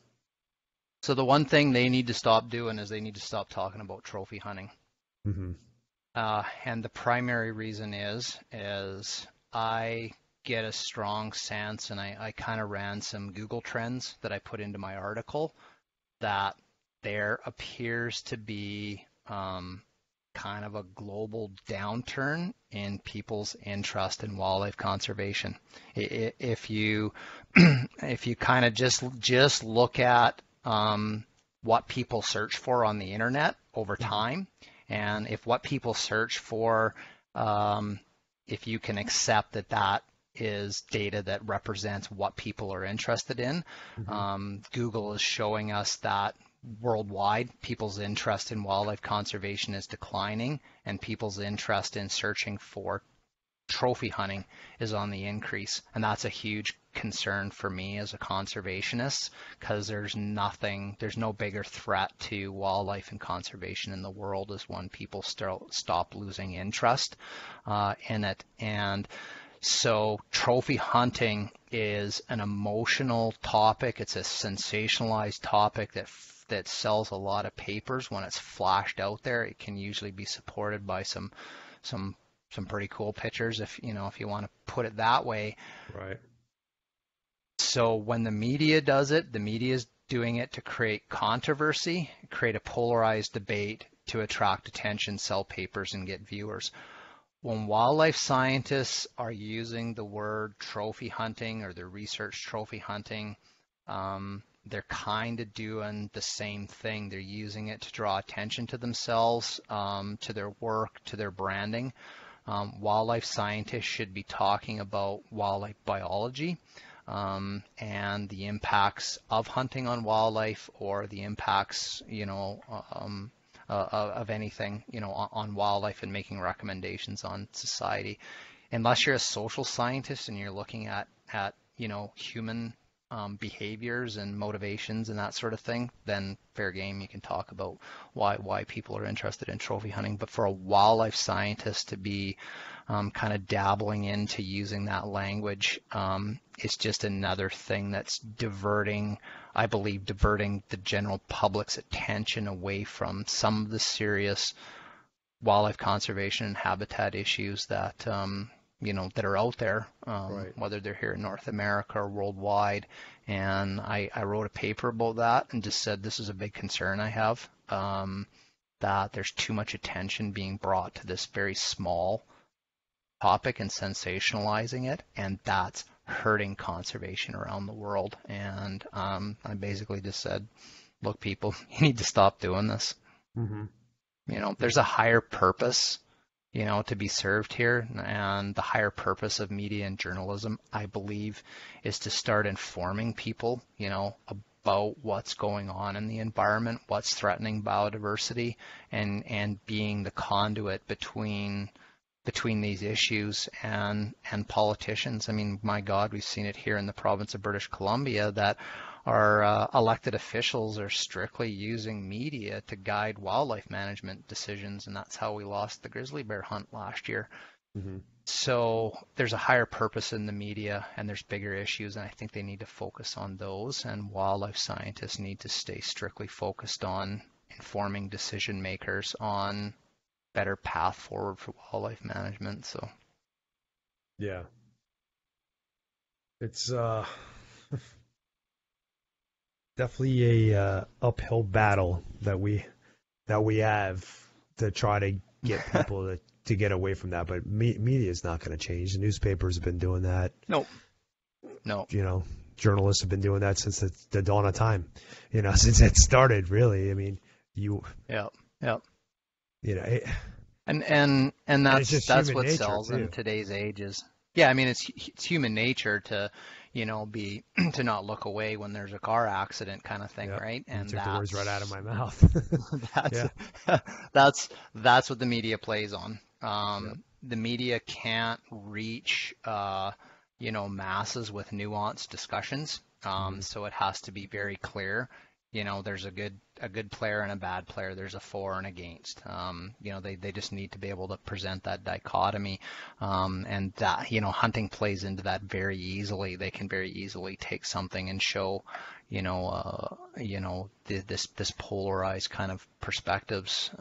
Speaker 2: So the one thing they need to stop doing is they need to stop talking about trophy hunting.
Speaker 1: hmm
Speaker 2: And the primary reason is I get a strong sense, and I kind of ran some Google trends that I put into my article, that there appears to be kind of a global downturn in people's interest in wildlife conservation. If you if you kind of just look at what people search for on the internet over
Speaker 1: hmm
Speaker 2: time, and if what people search for, um, if you can accept that that is data that represents what people are interested in,
Speaker 1: hmm
Speaker 2: Google is showing us that worldwide, people's interest in wildlife conservation is declining, and people's interest in searching for trophy hunting is on the increase. And that's a huge concern for me as a conservationist, because there's no bigger threat to wildlife and conservation in the world as when people stop losing interest in it. And so trophy hunting is an emotional topic. It's a sensationalized topic that sells a lot of papers when it's flashed out there. It can usually be supported by some some pretty cool pictures, if you want to put it that way.
Speaker 1: Right.
Speaker 2: So when the media does it, the media is doing it to create controversy, create a polarized debate to attract attention, sell papers, and get viewers. When wildlife scientists are using the word trophy hunting, or their research trophy hunting, they're kind of doing the same thing. They're using it to draw attention to themselves, to their work, to their branding. Wildlife scientists should be talking about wildlife biology, and the impacts of hunting on wildlife, or the impacts, of anything, on wildlife, and making recommendations on society. Unless you're a social scientist and you're looking at human behaviors and motivations and that sort of thing, then fair game. You can talk about why people are interested in trophy hunting. But for a wildlife scientist to be kind of dabbling into using that language, is just another thing that's I believe, diverting the general public's attention away from some of the serious wildlife conservation and habitat issues that are out there,
Speaker 1: Right.
Speaker 2: whether they're here in North America or worldwide. And I wrote a paper about that and just said this is a big concern I have, that there's too much attention being brought to this very small topic and sensationalizing it, and that's hurting conservation around the world. And I basically just said, look, people, you need to stop doing this.
Speaker 1: hmm
Speaker 2: There's a higher purpose, to be served here. And the higher purpose of media and journalism, I believe, is to start informing people, about what's going on in the environment, what's threatening biodiversity, and being the conduit between these issues and politicians. I mean, my God, we've seen it here in the province of British Columbia that our elected officials are strictly using media to guide wildlife management decisions, and that's how we lost the grizzly bear hunt last year.
Speaker 1: Mm-hmm.
Speaker 2: So there's a higher purpose in the media, and there's bigger issues, and I think they need to focus on those, and wildlife scientists need to stay strictly focused on informing decision makers on better path forward for wildlife management. So
Speaker 1: Yeah, it's definitely a uphill battle that we have to try to get people to get away from that. But media is not going to change. The newspapers have been doing that.
Speaker 2: no.
Speaker 1: You know, journalists have been doing that since the dawn of time. You know, since it started. Really, I mean,
Speaker 2: Yeah.
Speaker 1: You know,
Speaker 2: and that's what sells
Speaker 1: too.
Speaker 2: in today's ages. Yeah, I mean it's human nature to, be to not look away when there's a car accident kind of thing,
Speaker 1: Yep.
Speaker 2: right?
Speaker 1: And
Speaker 2: And
Speaker 1: took the words right out of my mouth.
Speaker 2: that's what the media plays on.
Speaker 1: Yep.
Speaker 2: The media can't reach masses with nuanced discussions. So it has to be very clear. There's a good player and a bad player. There's a for and against. They just need to be able to present that dichotomy, and that hunting plays into that very easily. They can very easily take something and show, this polarized kind of perspectives.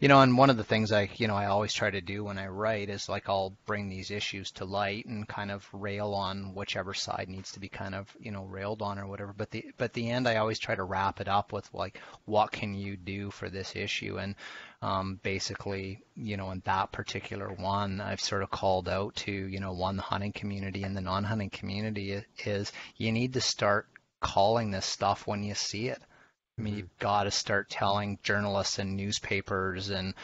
Speaker 2: And one of the things I always try to do when I write is like I'll bring these issues to light and kind of rail on whichever side needs to be kind of, railed on or whatever. But the end, I always try to wrap it up with like, what can you do for this issue? And basically, in that particular one, I've sort of called out to, the hunting community and the non-hunting community is you need to start calling this stuff when you see it. I mean, you've got to start telling journalists and newspapers and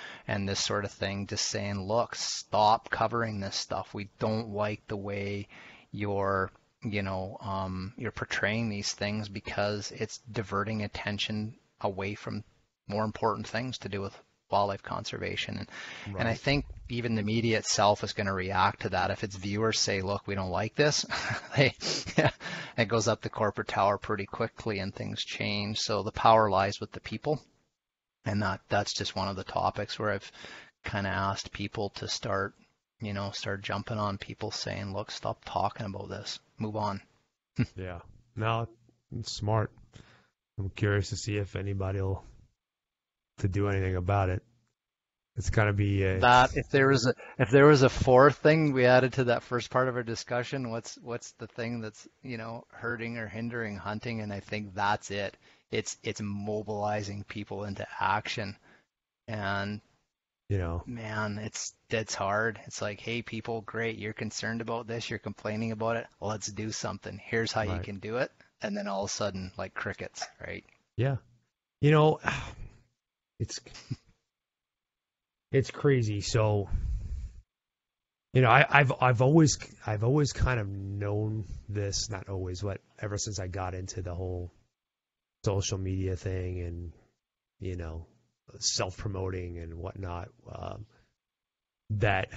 Speaker 2: this sort of thing, just saying, look, stop covering this stuff. We don't like the way you're portraying these things because it's diverting attention away from more important things to do with wildlife conservation. And I think even the media itself is going to react to that. If its viewers say, look, we don't like this, it goes up the corporate tower pretty quickly and things change. So the power lies with the people. And that's just one of the topics where I've kind of asked people to start jumping on people saying, look, stop talking about this. Move on.
Speaker 1: Yeah. No, it's smart. I'm curious to see if anybody will to do anything about it. It's gonna be
Speaker 2: that if there was a fourth thing we added to that first part of our discussion, what's the thing that's hurting or hindering hunting? And I think that's it. It's mobilizing people into action. And man, it's hard. It's like, hey people, great, you're concerned about this, you're complaining about it, let's do something. Here's how you can do it. And then all of a sudden, like crickets, right?
Speaker 1: Yeah. It's crazy. So, I've always kind of known this, not always, but ever since I got into the whole social media thing and, self-promoting and whatnot, that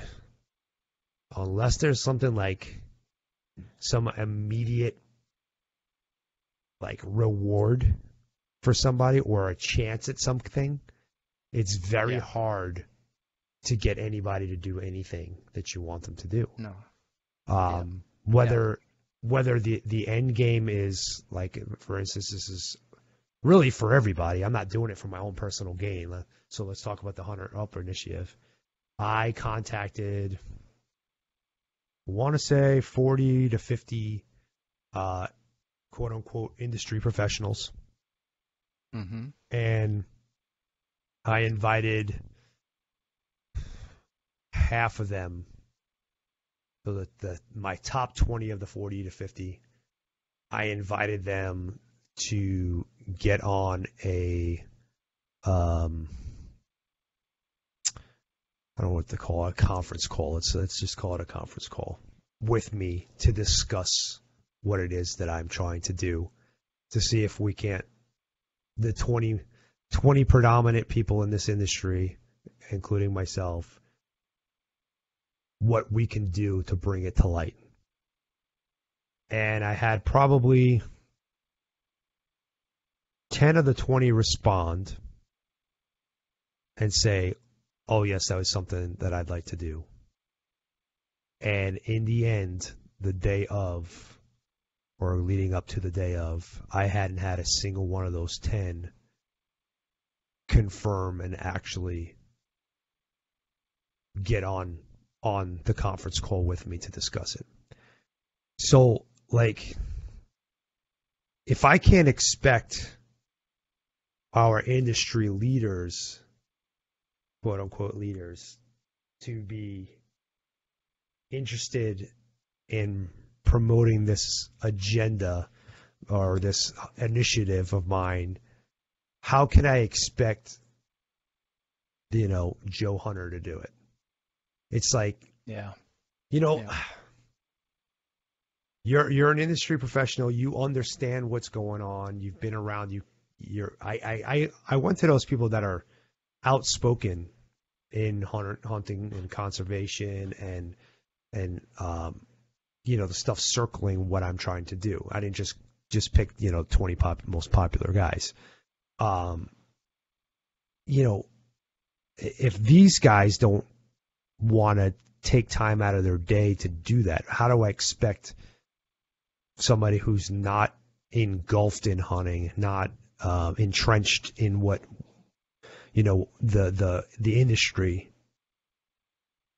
Speaker 1: unless there's something like some immediate like reward for somebody or a chance at something, it's very hard to get anybody to do anything that you want them to do.
Speaker 2: No.
Speaker 1: Whether the end game is like, for instance, this is really for everybody. I'm not doing it for my own personal gain. So let's talk about the Hunter Up initiative. I contacted, I want to say 40 to 50 quote unquote industry professionals.
Speaker 2: Mm-hmm.
Speaker 1: And I invited half of them, so that my top 20 of the 40 to 50, I invited them to get on a I don't know what to call it, a conference call. Let's just call it a conference call with me to discuss what it is that I'm trying to do to see if we can't, the 20 predominant people in this industry, including myself, what we can do to bring it to light. And I had probably 10 of the 20 respond and say, oh, yes, that was something that I'd like to do. And in the end, the day of, or leading up to the day of, I hadn't had a single one of those 10 confirm and actually get on the conference call with me to discuss it. So, like, if I can't expect our industry leaders, quote unquote leaders, to be interested in promoting this agenda or this initiative of mine, how can I expect, Joe Hunter to do it? It's like,
Speaker 2: Yeah.
Speaker 1: Yeah. You're an industry professional. You understand what's going on. You've been around. I went to those people that are outspoken in hunting and conservation and the stuff circling what I'm trying to do. I didn't just pick 20 most popular guys. If these guys don't want to take time out of their day to do that, how do I expect somebody who's not engulfed in hunting, not entrenched in what the industry?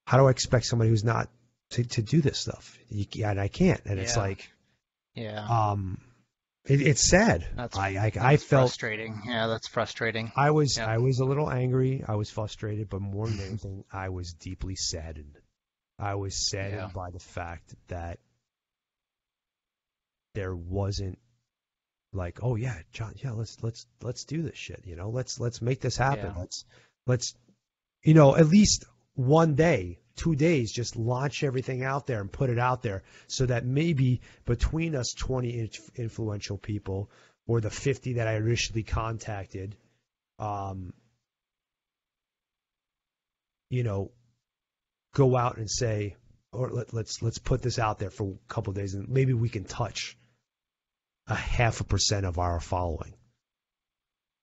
Speaker 1: How do I expect somebody who's not to do this stuff? And I can't. And it's like, it's sad. I felt
Speaker 2: frustrating. Yeah, that's frustrating.
Speaker 1: I was a little angry. I was frustrated, but more than anything, I was deeply saddened. I was saddened by the fact that there wasn't like, oh yeah, John, yeah, let's do this shit. Let's make this happen.
Speaker 2: Yeah.
Speaker 1: Let's at least one day, 2 days, just launch everything out there and put it out there so that maybe between us 20 influential people or the 50 that I initially contacted, go out and say, or let's put this out there for a couple of days and maybe we can touch 0.5% of our following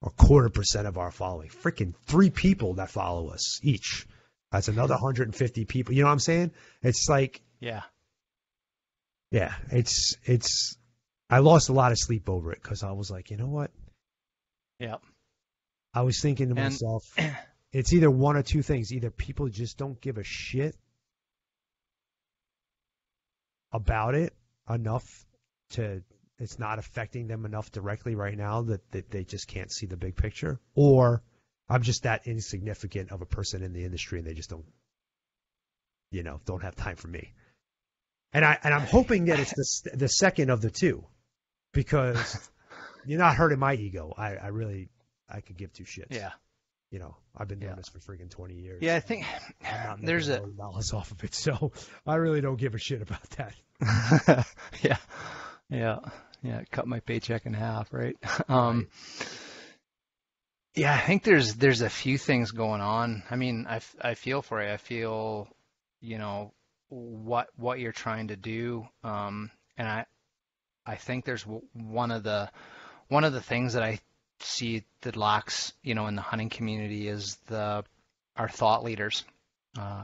Speaker 1: or 0.25% of our following. Freaking 3 people that follow us each. That's another 150 people. You know what I'm saying? It's like,
Speaker 2: yeah,
Speaker 1: it's. I lost a lot of sleep over it because I was like, you know what?
Speaker 2: Yeah.
Speaker 1: I was thinking to myself, it's either one or two things. Either people just don't give a shit about it enough it's not affecting them enough directly right now that they just can't see the big picture, or I'm just that insignificant of a person in the industry and they just don't have time for me. And I'm hoping that it's the second of the two, because you're not hurting my ego. I could give two shits.
Speaker 2: Yeah.
Speaker 1: I've been doing this for freaking 20 years.
Speaker 2: Yeah, I think
Speaker 1: I'm not
Speaker 2: there's
Speaker 1: making $1 million off of it, so I really don't give a shit about that.
Speaker 2: Yeah. Cut my paycheck in half, right?
Speaker 1: Right.
Speaker 2: Yeah, I think there's a few things going on. I mean, I feel for you. I feel, what you're trying to do. And I think there's one of the things that I see that lacks, in the hunting community is our thought leaders.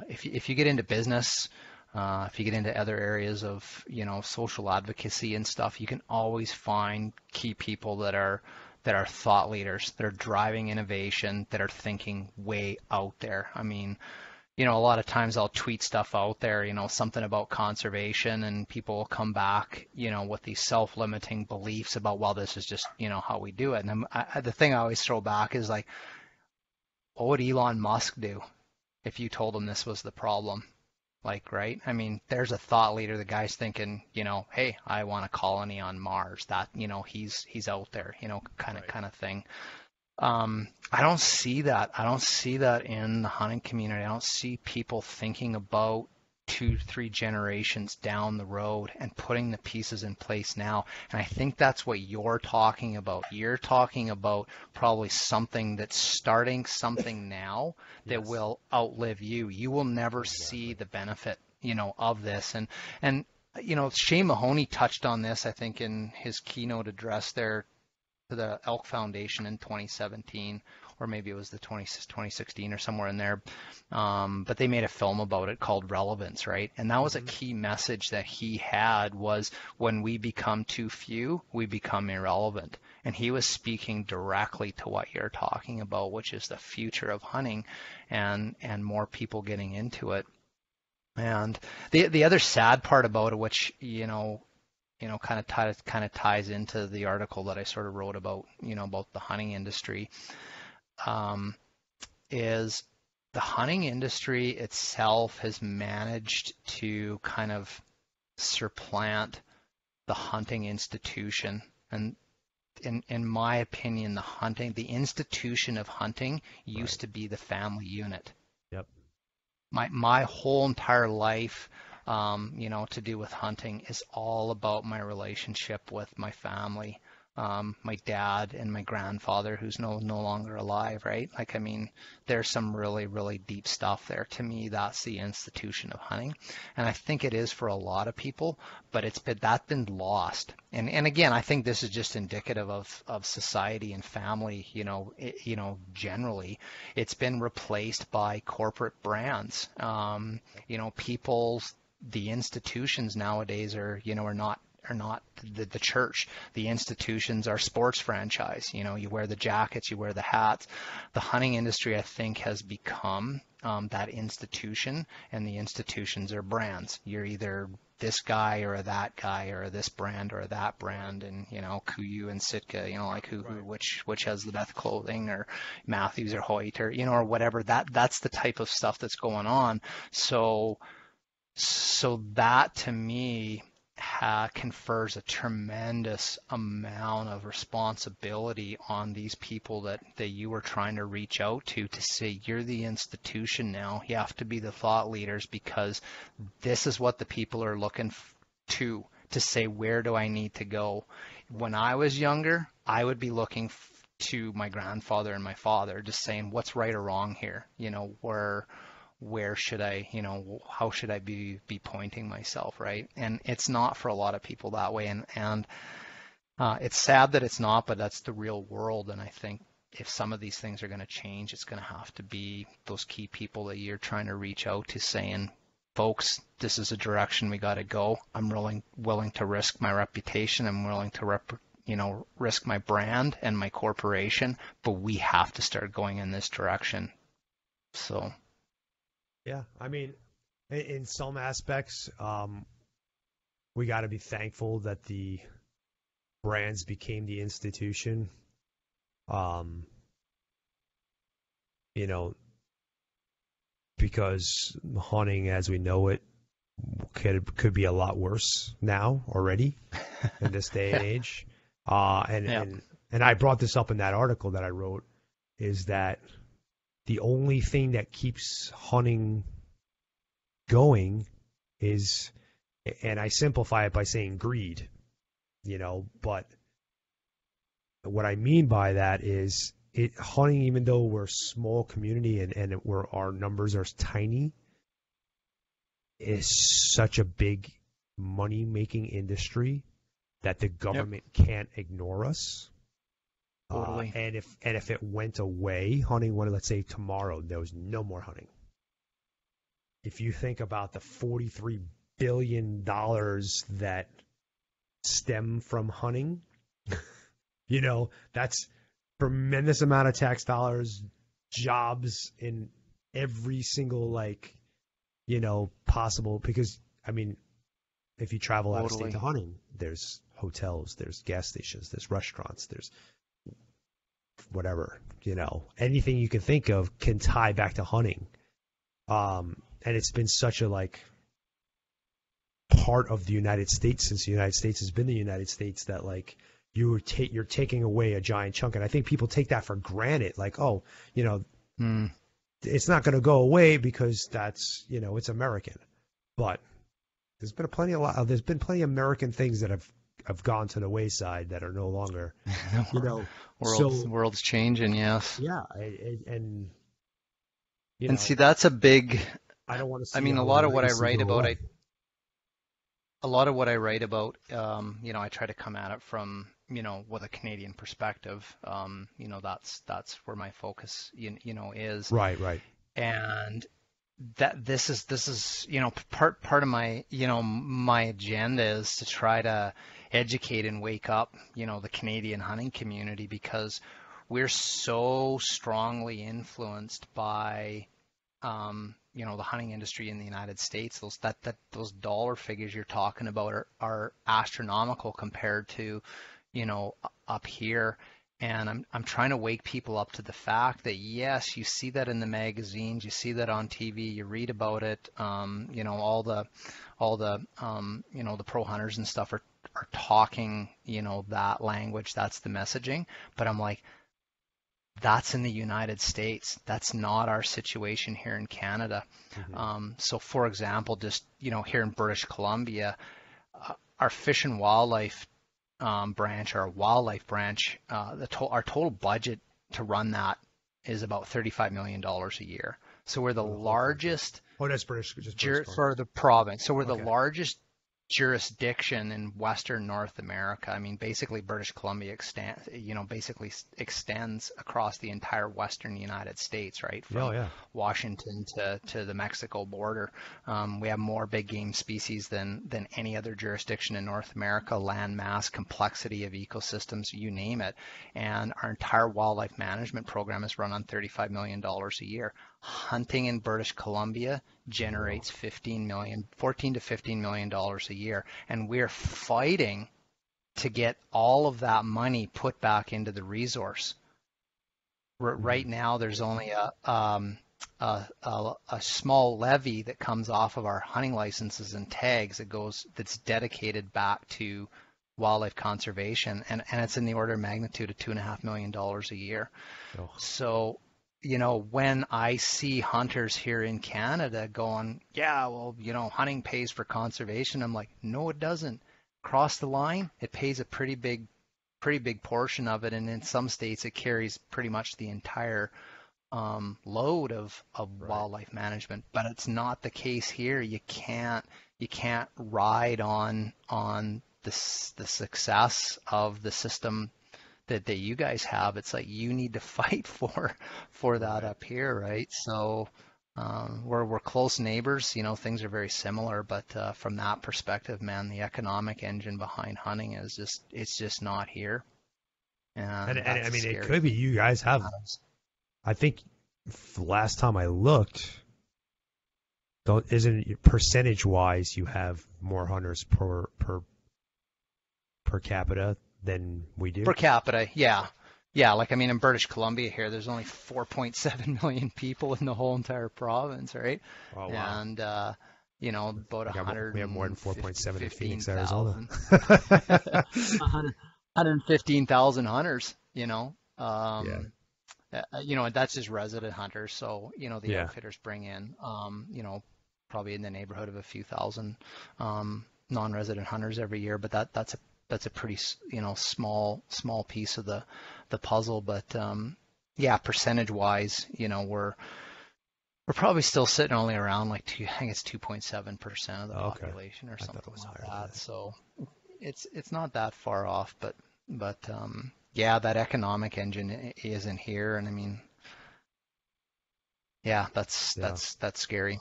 Speaker 2: If you get into business, if you get into other areas of, social advocacy and stuff, you can always find key people that are thought leaders, that are driving innovation, that are thinking way out there. I mean, a lot of times I'll tweet stuff out there, something about conservation, and people will come back, with these self-limiting beliefs about, well, this is just, how we do it. And the thing I always throw back is like, what would Elon Musk do if you told him this was the problem? Like, right? I mean, there's a thought leader. The guy's thinking, hey, I want a colony on Mars. That, he's out there, kind of thing. I don't see that. I don't see that in the hunting community. I don't see people thinking about, 2-3 generations down the road and putting the pieces in place now. And I think that's what you're talking about. You're talking about probably something that's starting something now that
Speaker 1: Yes.
Speaker 2: will outlive you. You will never see
Speaker 1: Exactly.
Speaker 2: the benefit, of this. And Shane Mahoney touched on this, I think, in his keynote address there to the Elk Foundation in 2017, or maybe it was the 2016 or somewhere in there. But they made a film about it called Relevance, right? And that was a
Speaker 1: Hmm.
Speaker 2: key message that he had was when we become too few, we become irrelevant. And he was speaking directly to what you're talking about, which is the future of hunting and more people getting into it. And the other sad part about it, which kind of ties into the article that I sort of wrote about, about the hunting industry, um, is the hunting industry itself has managed to kind of supplant the hunting institution. And in my opinion, the institution of hunting
Speaker 1: Right.
Speaker 2: used to be the family unit.
Speaker 1: Yep.
Speaker 2: My whole entire life, to do with hunting is all about my relationship with my family, my dad and my grandfather, who's no longer alive, right? Like, I mean, there's some really, really deep stuff there. To me, that's the institution of hunting, and I think it is for a lot of people, but that's been lost. And again, I think this is just indicative of society and family, generally it's been replaced by corporate brands. The institutions nowadays are not the church. The institutions are sports franchise. You wear the jackets, you wear the hats. The hunting industry, I think, has become that institution, and the institutions are brands. You're either this guy or that guy or this brand or that brand, and Kuyu and Sitka, like
Speaker 1: Right.
Speaker 2: which has the best clothing, or Matthews or Hoyt, or whatever. That's the type of stuff that's going on. So that to me confers a tremendous amount of responsibility on these people that you were trying to reach out to say, you're the institution now. You have to be the thought leaders, because this is what the people are looking to say, where do I need to go? When I was younger, I would be looking to my grandfather and my father, just saying, what's right or wrong here? Where should I, how should I be pointing myself, right? And it's not for a lot of people that way, and it's sad that it's not, but that's the real world. And I think if some of these things are going to change, it's going to have to be those key people that you're trying to reach out to, saying, folks, this is a direction we got to go. I'm willing to risk my reputation. I'm willing to risk my brand and my corporation, but we have to start going in this direction. So.
Speaker 1: Yeah. I mean, in some aspects, we got to be thankful that the brands became the institution. Um, you know, because hunting as we know it could be a lot worse now already in this day and
Speaker 2: Yeah.
Speaker 1: age. And
Speaker 2: Yeah.
Speaker 1: and I brought this up in that article that I wrote, is that the only thing that keeps hunting going is, and I simplify it by saying greed, but what I mean by that is hunting, even though we're a small community and our numbers are tiny, is such a big money making industry that the
Speaker 2: Yep.
Speaker 1: government can't ignore us.
Speaker 2: Totally.
Speaker 1: And if it went away, hunting went, let's say tomorrow, there was no more hunting. If you think about the $43 billion that stem from hunting, that's tremendous amount of tax dollars, jobs in every single possible, because I mean, if you travel out of state to
Speaker 2: Totally.
Speaker 1: hunting, there's hotels, there's gas stations, there's restaurants, there's whatever, anything you can think of can tie back to hunting. And it's been such a part of the United States since the United States has been the United States, that you're taking away a giant chunk, and I think people take that for granted. Oh,
Speaker 2: Mm.
Speaker 1: it's not going to go away because that's it's American. But there's been plenty of American things that have gone to the wayside that are no longer, you know. So
Speaker 2: World's changing, yes.
Speaker 1: yeah, and you
Speaker 2: And see,
Speaker 1: know,
Speaker 2: that's a big,
Speaker 1: I don't want to
Speaker 2: I
Speaker 1: see
Speaker 2: mean, a
Speaker 1: our
Speaker 2: lot of what I
Speaker 1: legacy
Speaker 2: write
Speaker 1: go
Speaker 2: about,
Speaker 1: away.
Speaker 2: I try to come at it from, with a Canadian perspective. That's where my focus, is.
Speaker 1: Right, right.
Speaker 2: And that this is, part of my, my agenda is to try to educate and wake up, the Canadian hunting community, because we're so strongly influenced by the hunting industry in the United States. Those dollar figures you're talking about are astronomical compared to, up here. And I'm trying to wake people up to the fact that yes, you see that in the magazines, you see that on TV, you read about it. The pro hunters and stuff are talking, that language. That's the messaging. But I'm like, that's in the United States. That's not our situation here in Canada.
Speaker 1: Hmm.
Speaker 2: So, for example, just here in British Columbia, our fish and wildlife branch, our wildlife branch, our total budget to run that is about $35 million a year. So we're the
Speaker 1: For the whole country.
Speaker 2: largest
Speaker 1: Oh, that's British, just British Columbia.
Speaker 2: for the province. So we're the
Speaker 1: Okay.
Speaker 2: largest jurisdiction in Western North America. I mean, basically British Columbia extends across the entire Western United States, right?
Speaker 1: Oh,
Speaker 2: From
Speaker 1: yeah.
Speaker 2: Washington to the Mexico border. We have more big game species than any other jurisdiction in North America, land mass, complexity of ecosystems, you name it. And our entire wildlife management program is run on $35 million a year. Hunting in British Columbia
Speaker 1: Wow.
Speaker 2: generates 14 to $15 million a year, and we're fighting to get all of that money put back into the resource.
Speaker 1: Hmm.
Speaker 2: Right now, there's only a small levy that comes off of our hunting licenses and tags that's dedicated back to wildlife conservation, and it's in the order of magnitude of $2.5 million a year.
Speaker 1: Oh,
Speaker 2: So, when I see hunters here in Canada going, yeah, well, hunting pays for conservation, I'm like, no, it doesn't. Across the line, it pays a pretty big portion of it, and in some states, it carries pretty much the entire load of
Speaker 1: right.
Speaker 2: wildlife management. But it's not the case here. You can't ride on the success of the system that you guys have. It's like you need to fight for that
Speaker 1: Right.
Speaker 2: up here, right? So we're close neighbors. Things are very similar, but from that perspective, man, the economic engine behind hunting it's just not here,
Speaker 1: And
Speaker 2: and
Speaker 1: and I
Speaker 2: that's a
Speaker 1: mean, it
Speaker 2: scary
Speaker 1: could be
Speaker 2: thing.
Speaker 1: you guys have. I think last time I looked, isn't it percentage wise you have more hunters per capita than we do?
Speaker 2: Per capita, yeah. Yeah, like I mean in British Columbia here, there's only 4.7 million people in the whole entire province, right?
Speaker 1: Oh, wow.
Speaker 2: And about
Speaker 1: We have more than 4.7 in Phoenix, Arizona.
Speaker 2: 115,000 115,000 hunters,
Speaker 1: Yeah.
Speaker 2: and that's just resident hunters. So, the
Speaker 1: Yeah.
Speaker 2: outfitters bring in, probably in the neighborhood of a few thousand non-resident hunters every year, but that's a pretty, small piece of the puzzle. But yeah, percentage wise, we're probably still sitting only around like I think it's 2.7% of the
Speaker 1: Oh, okay.
Speaker 2: population or
Speaker 1: I thought it
Speaker 2: something
Speaker 1: was
Speaker 2: like
Speaker 1: higher than
Speaker 2: that.
Speaker 1: that.
Speaker 2: So it's not that far off, but yeah, that economic engine isn't here, and I mean, yeah, that's
Speaker 1: Yeah.
Speaker 2: that's that's scary.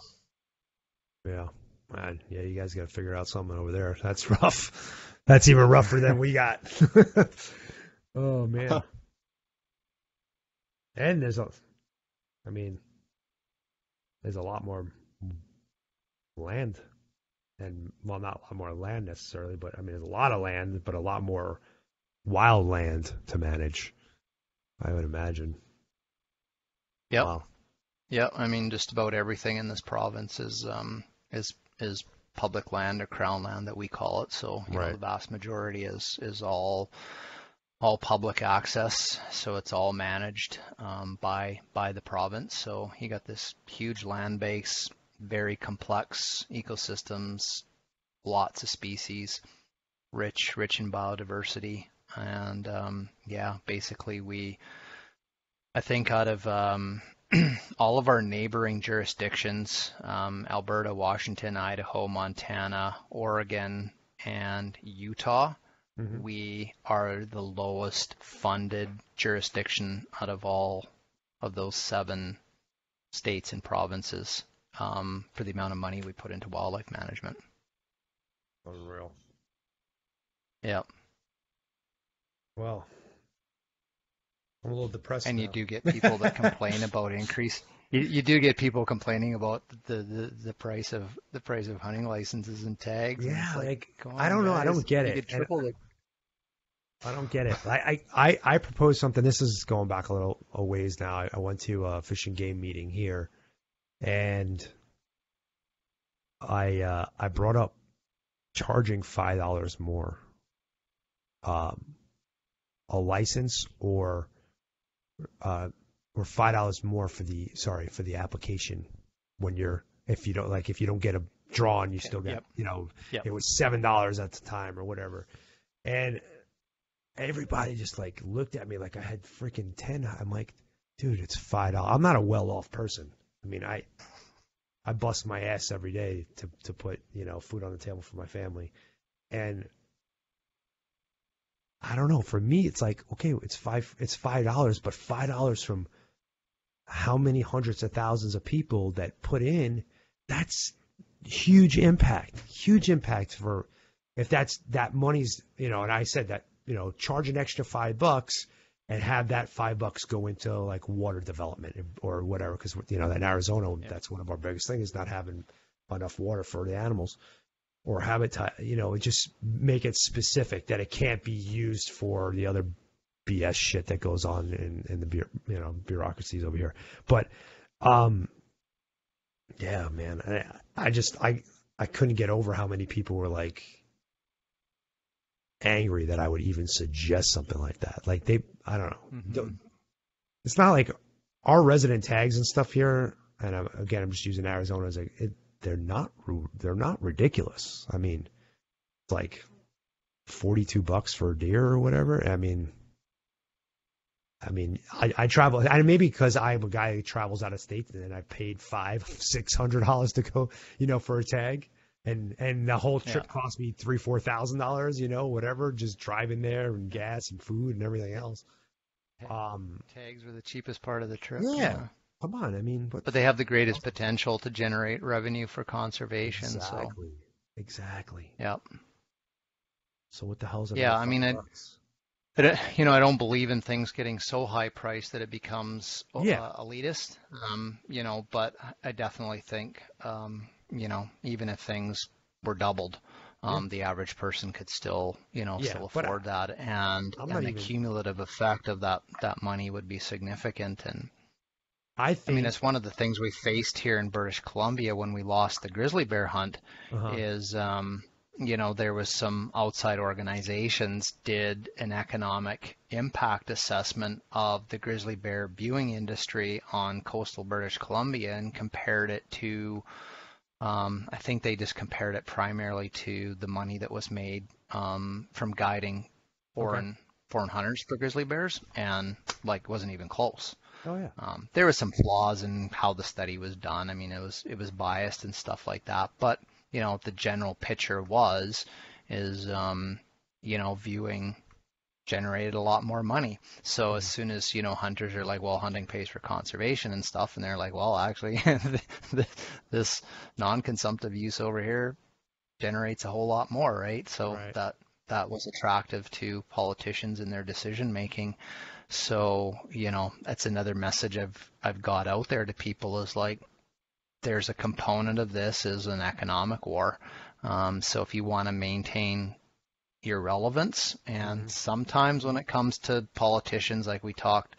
Speaker 1: Yeah. Man, yeah, you guys got to figure out something over there. That's rough. That's even rougher than we got. Oh, man. And I mean, there's a lot more land and, well, not a lot more land necessarily, but I mean, there's a lot of land, but a lot more wild land to manage, I would imagine.
Speaker 2: Yep.
Speaker 1: Wow.
Speaker 2: Yep. I mean, just about everything in this province is public land or crown land that we call it. So,
Speaker 1: Right.
Speaker 2: the vast majority is all public access, so it's all managed by the province. So you got this huge land base, very complex ecosystems, lots of species, rich in biodiversity. And yeah, basically I think out of all of our neighboring jurisdictions, Alberta, Washington, Idaho, Montana, Oregon, and Utah,
Speaker 1: Hmm.
Speaker 2: we are the lowest funded jurisdiction out of all of those 7 states and provinces, for the amount of money we put into wildlife management.
Speaker 1: Unreal.
Speaker 2: Yeah.
Speaker 1: Well, I'm a little depressed
Speaker 2: And you
Speaker 1: now.
Speaker 2: do get people that complain about increase. You do get people complaining about the price of hunting licenses and tags, and it's
Speaker 1: Yeah,
Speaker 2: like,
Speaker 1: like
Speaker 2: come
Speaker 1: I
Speaker 2: on,
Speaker 1: don't know. I
Speaker 2: guys,
Speaker 1: don't get
Speaker 2: you
Speaker 1: it.
Speaker 2: could
Speaker 1: And
Speaker 2: triple the.
Speaker 1: I don't get it. I proposed something. This is going back a ways now. I went to a fish and game meeting here, and I brought up charging $5 more, um, a license, uh, or $5 more for the application when you're if you don't get a drawn, you
Speaker 2: Okay.
Speaker 1: still get
Speaker 2: Yep. Yep.
Speaker 1: it was $7 at the time or whatever, and everybody just like looked at me like I had freaking 10. I'm like, dude, it's $5. I'm not a well-off person. I mean, I bust my ass every day to put food on the table for my family, and I don't know. For me, it's like, okay, it's $5, but $5 from how many hundreds of thousands of people that put in, that's huge impact for if that money's, and I said that, charge an extra $5 and have that $5 go into like water development or whatever. Cause in Arizona,
Speaker 2: Yep.
Speaker 1: that's one of our biggest things is not having enough water for the animals or habitat, just make it specific that it can't be used for the other BS shit that goes on in the bureaucracies over here. But yeah, man, I couldn't get over how many people were like angry that I would even suggest something like that. Like I don't know.
Speaker 2: Hmm.
Speaker 1: It's not like our resident tags and stuff here. And I'm just using Arizona as they're not ridiculous. I mean, it's like $42 for a deer or whatever. I travel, and maybe because I'm a guy who travels out of state, and I paid $500-600 to go, for a tag, and the whole
Speaker 2: Yeah.
Speaker 1: trip cost me $3,000-4,000, whatever, just driving there and gas and food and everything else.
Speaker 2: Ta-
Speaker 1: Um,
Speaker 2: Tags were the cheapest part of the trip.
Speaker 1: yeah,
Speaker 2: Yeah.
Speaker 1: come on, I mean, what?
Speaker 2: But they have the greatest potential to generate revenue for conservation. So,
Speaker 1: Exactly, exactly.
Speaker 2: yeah.
Speaker 1: So what the hell's another
Speaker 2: Yeah. I
Speaker 1: five
Speaker 2: mean,
Speaker 1: bucks?
Speaker 2: I don't believe in things getting so high priced that it becomes
Speaker 1: Yeah,
Speaker 2: elitist. But I definitely think, even if things were doubled,
Speaker 1: yeah,
Speaker 2: the average person could still,
Speaker 1: yeah.
Speaker 2: still
Speaker 1: But
Speaker 2: afford that, and
Speaker 1: I'm not
Speaker 2: and the
Speaker 1: even.
Speaker 2: cumulative effect of that money would be significant. And
Speaker 1: I
Speaker 2: I mean,
Speaker 1: think.
Speaker 2: it's one of the things we faced here in British Columbia when we lost the grizzly bear hunt
Speaker 1: Uh huh.
Speaker 2: is, there was some outside organizations did an economic impact assessment of the grizzly bear viewing industry on coastal British Columbia and compared it to, I think they just compared it primarily to the money that was made, from guiding
Speaker 1: Okay.
Speaker 2: foreign hunters for grizzly bears, and like wasn't even close.
Speaker 1: Oh yeah.
Speaker 2: There was some flaws in how the study was done. I mean, it was biased and stuff like that. But the general picture is viewing generated a lot more money. So as
Speaker 1: Mm.
Speaker 2: soon as hunters are like, well, hunting pays for conservation and stuff, and they're like, well, actually, this non-consumptive use over here generates a whole lot more, right? So
Speaker 1: Right.
Speaker 2: that was attractive to politicians in their decision making. So, that's another message I've got out there to people is like there's a component of this is an economic war. So if you want to maintain your relevance, and
Speaker 1: Hmm.
Speaker 2: sometimes when it comes to politicians, like we talked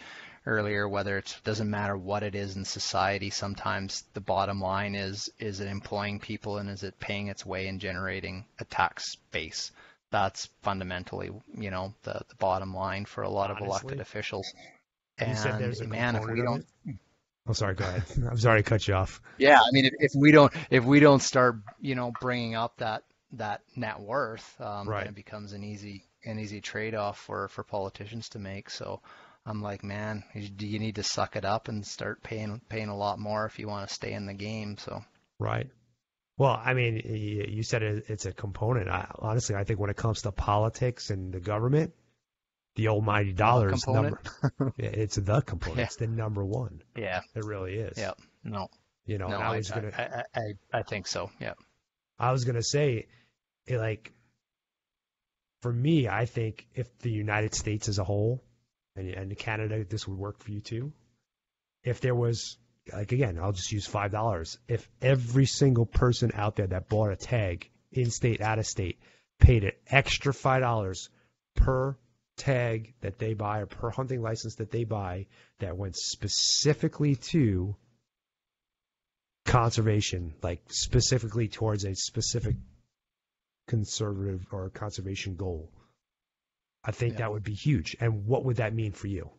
Speaker 2: earlier, whether it doesn't matter what it is in society, sometimes the bottom line is it employing people and is it paying its way in generating a tax base? That's fundamentally, the bottom line for a lot of elected
Speaker 1: Honestly,
Speaker 2: officials.
Speaker 1: you said
Speaker 2: And
Speaker 1: there's a
Speaker 2: man, if we
Speaker 1: component of
Speaker 2: don't,
Speaker 1: it. Oh, sorry. Go ahead. I'm sorry to cut you off.
Speaker 2: Yeah, I mean, if we don't start, bringing up that net worth, then
Speaker 1: Right.
Speaker 2: it becomes an easy trade-off for politicians to make. So I'm like, man, you need to suck it up and start paying a lot more if you want to stay in the game. So
Speaker 1: Right. Well, I mean, you said it's a component. Honestly, I think when it comes to politics and the government, the almighty
Speaker 2: the
Speaker 1: dollar is
Speaker 2: component,
Speaker 1: it's the component.
Speaker 2: yeah,
Speaker 1: It's the number one.
Speaker 2: yeah,
Speaker 1: It really is.
Speaker 2: yeah, no,
Speaker 1: And
Speaker 2: no, I think so. Yeah,
Speaker 1: I was gonna say, like, for me, I think if the United States as a whole, and Canada, this would work for you too. If there was, like, again, I'll just use $5. If every single person out there that bought a tag, in state, out of state, paid an extra $5 per tag that they buy or per hunting license that they buy that went specifically to conservation, like specifically towards a specific conservative or conservation goal, I think
Speaker 2: yeah,
Speaker 1: that would be huge. And what would that mean for you?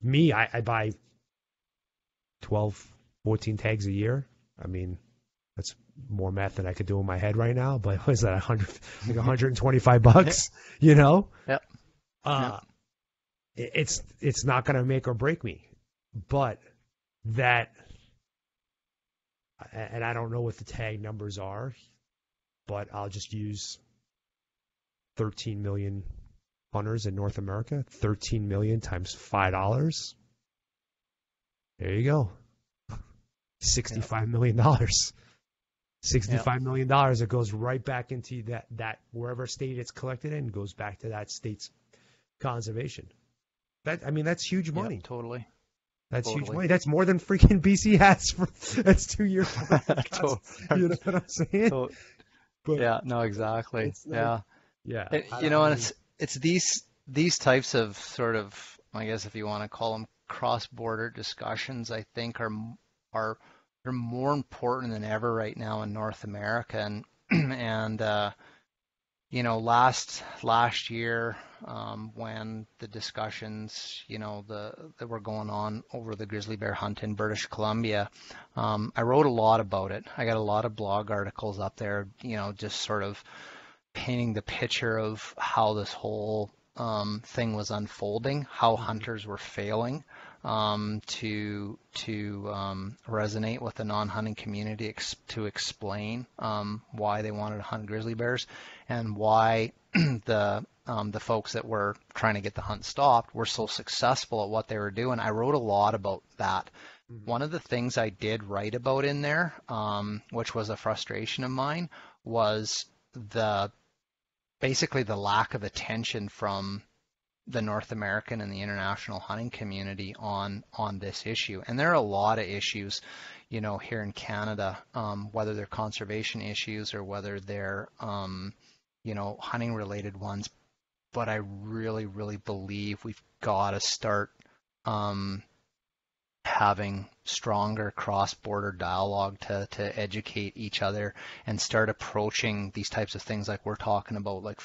Speaker 1: Me, I buy 12, 14 tags a year. I mean, that's more math than I could do in my head right now, but what is that, 100, like $125, you know?
Speaker 2: yeah, yeah,
Speaker 1: Uh, it's not going to make or break me, but that, and I don't know what the tag numbers are, but I'll just use 13 million hunters in North America. 13 million times $5. There you go. $65 million. $65 million dollars that goes right back into that wherever state it's collected in goes back to that state's conservation. That's huge
Speaker 2: yeah,
Speaker 1: money.
Speaker 2: totally,
Speaker 1: That's huge
Speaker 2: totally.
Speaker 1: money. That's more than freaking BC has for that's 2 years. You know what I'm saying?
Speaker 2: To-
Speaker 1: But
Speaker 2: Yeah, no, exactly.
Speaker 1: it's like,
Speaker 2: Yeah.
Speaker 1: yeah,
Speaker 2: And it's these types of sort of, I guess if you want to call them cross-border discussions, I think are they're more important than ever right now in North America. And and last year, when the discussions, that were going on over the grizzly bear hunt in British Columbia, I wrote a lot about it. I got a lot of blog articles up there, just sort of painting the picture of how this whole thing was unfolding, how hunters were failing to resonate with the non-hunting community, to explain why they wanted to hunt grizzly bears, and why the folks that were trying to get the hunt stopped were so successful at what they were doing. I wrote a lot about that.
Speaker 1: mm-hmm.
Speaker 2: One of the things I did write about in there, which was a frustration of mine, was basically the lack of attention from the North American and the international hunting community on this issue. And there are a lot of issues, here in Canada, whether they're conservation issues or whether they're, hunting related ones. But I really, really believe we've got to start having stronger cross-border dialogue to educate each other and start approaching these types of things like we're talking about, like,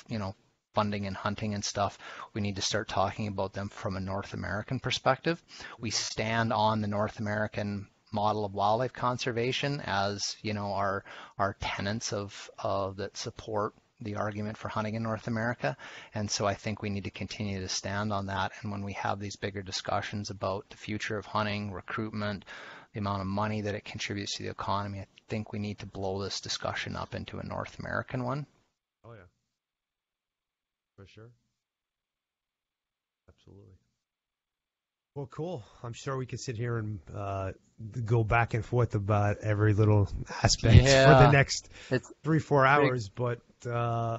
Speaker 2: funding and hunting and stuff. We need to start talking about them from a North American perspective. We stand on the North American model of wildlife conservation as, our tenets of that support the argument for hunting in North America. And so I think we need to continue to stand on that. And when we have these bigger discussions about the future of hunting, recruitment, the amount of money that it contributes to the economy, I think we need to blow this discussion up into a North American one.
Speaker 1: Oh yeah, for sure, absolutely. Well, cool. I'm sure we could sit here and go back and forth about every little aspect for the
Speaker 2: Yeah,
Speaker 1: next
Speaker 2: it's
Speaker 1: 3-4
Speaker 2: big.
Speaker 1: hours, but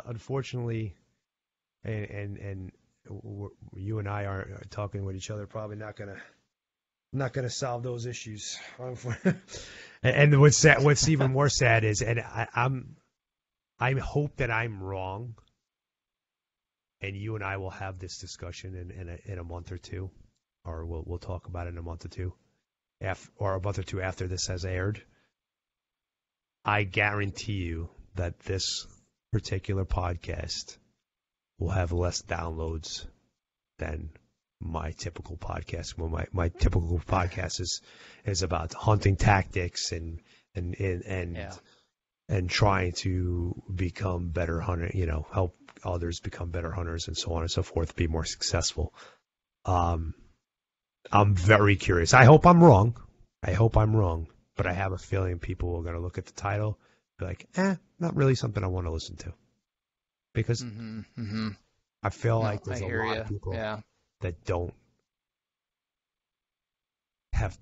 Speaker 1: unfortunately, and you and I are talking with each other, probably not gonna solve those issues. And what's sad, what's even more sad is, and I hope that I'm wrong, and you and I will have this discussion in a month or two, or we'll talk about it in a month or two, or a month or two after this has aired. I guarantee you that this particular podcast will have less downloads than my typical podcast. Well, my typical podcast is about hunting tactics and and
Speaker 2: Yeah.
Speaker 1: and trying to become better hunter, help others become better hunters and so on and so forth, be more successful. Um, I'm very curious. I hope I'm wrong. But I have a feeling people are going to look at the title, be like, not really something I want to listen to. Because I feel
Speaker 2: No,
Speaker 1: like
Speaker 2: I
Speaker 1: there's a
Speaker 2: hear
Speaker 1: lot
Speaker 2: you.
Speaker 1: of people
Speaker 2: Yeah.
Speaker 1: that don't have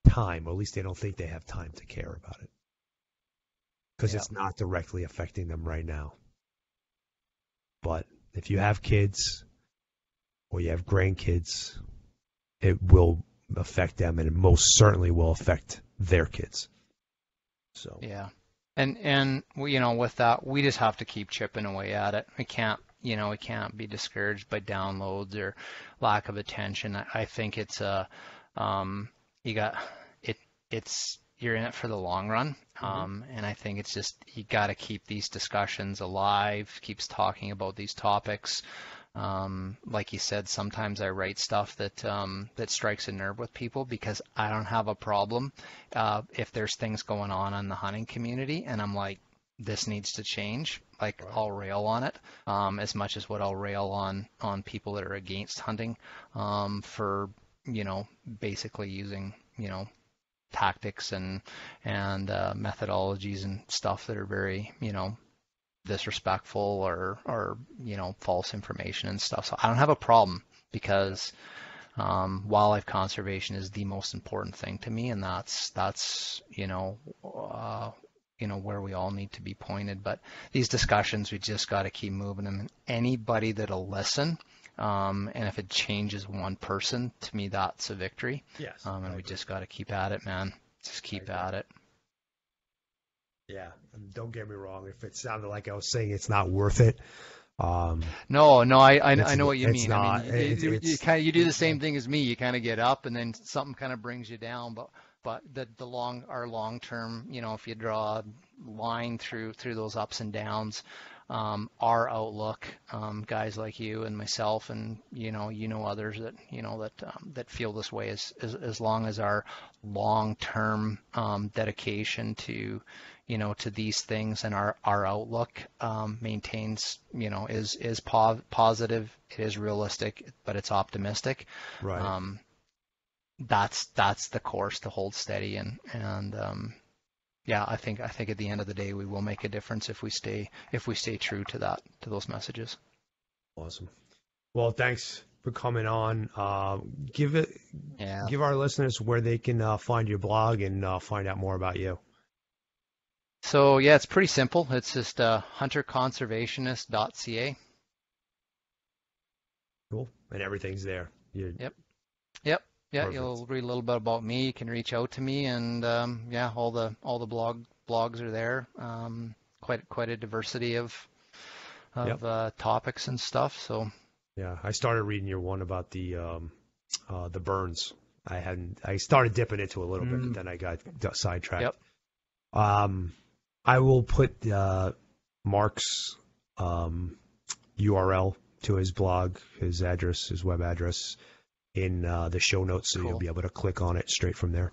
Speaker 1: time, or at least they don't think they have time to care about it. Because
Speaker 2: Yeah.
Speaker 1: it's not directly affecting them right now. But if you have kids or you have grandkids, it will affect them, and it most certainly will affect their kids. So
Speaker 2: Yeah. And you know, with that, we just have to keep chipping away at it. We can't be discouraged by downloads or lack of attention. I think it's you got it it's you're in it for the long run. And I think it's just you got to keep these discussions alive, keeps talking about these topics. Like you said, sometimes I write stuff that strikes a nerve with people because I don't have a problem if there's things going on in the hunting community, and I'm like, this needs to change. Like
Speaker 1: right.
Speaker 2: I'll rail on it as much as what I'll rail on people that are against hunting for basically using tactics and methodologies and stuff that are very disrespectful or false information and stuff. So I don't have a problem because wildlife conservation is the most important thing to me, and that's where we all need to be pointed. But these discussions, we just got to keep moving them. And anybody that'll listen, and if it changes one person, to me that's a victory.
Speaker 1: Yes.
Speaker 2: And we just got to keep at it, man. Just keep at it.
Speaker 1: Yeah, and don't get me wrong. If it sounded like I was saying it's not worth it,
Speaker 2: No, I know what you
Speaker 1: it's
Speaker 2: mean.
Speaker 1: not.
Speaker 2: I mean, you do the same thing as me. You kind of get up, and then something kind of brings you down. But our long term, if you draw a line through those ups and downs, our outlook, guys like you and myself, and others that feel this way, as long as our long term dedication to these things and our outlook maintains, is positive, it is realistic, but it's optimistic.
Speaker 1: Right.
Speaker 2: That's the course to hold steady and yeah, I think at the end of the day we will make a difference if we stay true to those messages.
Speaker 1: Awesome. Well, thanks for coming on.
Speaker 2: Yeah.
Speaker 1: Give our listeners where they can find your blog and find out more about you.
Speaker 2: So yeah, it's pretty simple. It's just hunterconservationist.ca.
Speaker 1: Cool. And everything's there.
Speaker 2: Yep. Yeah,
Speaker 1: Perfect.
Speaker 2: you'll read a little bit about me. You can reach out to me, and yeah, all the blogs are there. Quite a diversity of topics and stuff. So
Speaker 1: yeah, I started reading your one about the burns. I started dipping into a little bit, but then I got sidetracked.
Speaker 2: Yep.
Speaker 1: I will put Mark's URL to his blog, his address, his web address in the show notes, so you'll be able to click on it straight from there.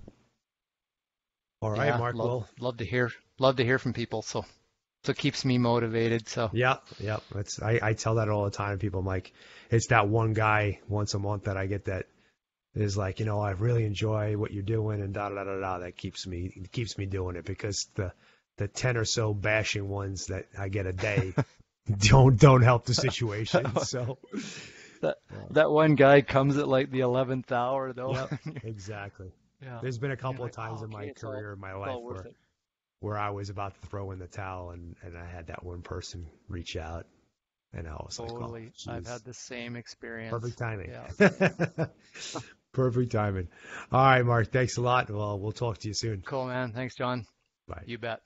Speaker 1: All right,
Speaker 2: yeah,
Speaker 1: Mark.
Speaker 2: love to hear from people. So it keeps me motivated. So
Speaker 1: yeah. I tell that all the time. People, I'm like, it's that one guy once a month that I get that is like, I really enjoy what you're doing and da da da da. That keeps me doing it, because the 10 or so bashing ones that I get a day don't help the situation. So
Speaker 2: that one guy comes at like the 11th hour though.
Speaker 1: Yep, exactly.
Speaker 2: Yeah.
Speaker 1: There's been a couple of times in my career, in my life, where I was about to throw in the towel, and I had that one person reach out, and I was
Speaker 2: totally.
Speaker 1: like, oh,
Speaker 2: I've had the same experience.
Speaker 1: Perfect timing.
Speaker 2: Yeah.
Speaker 1: Perfect timing. All right, Mark. Thanks a lot. Well, we'll talk to you soon.
Speaker 2: Cool, man. Thanks, John.
Speaker 1: Bye.
Speaker 2: You bet.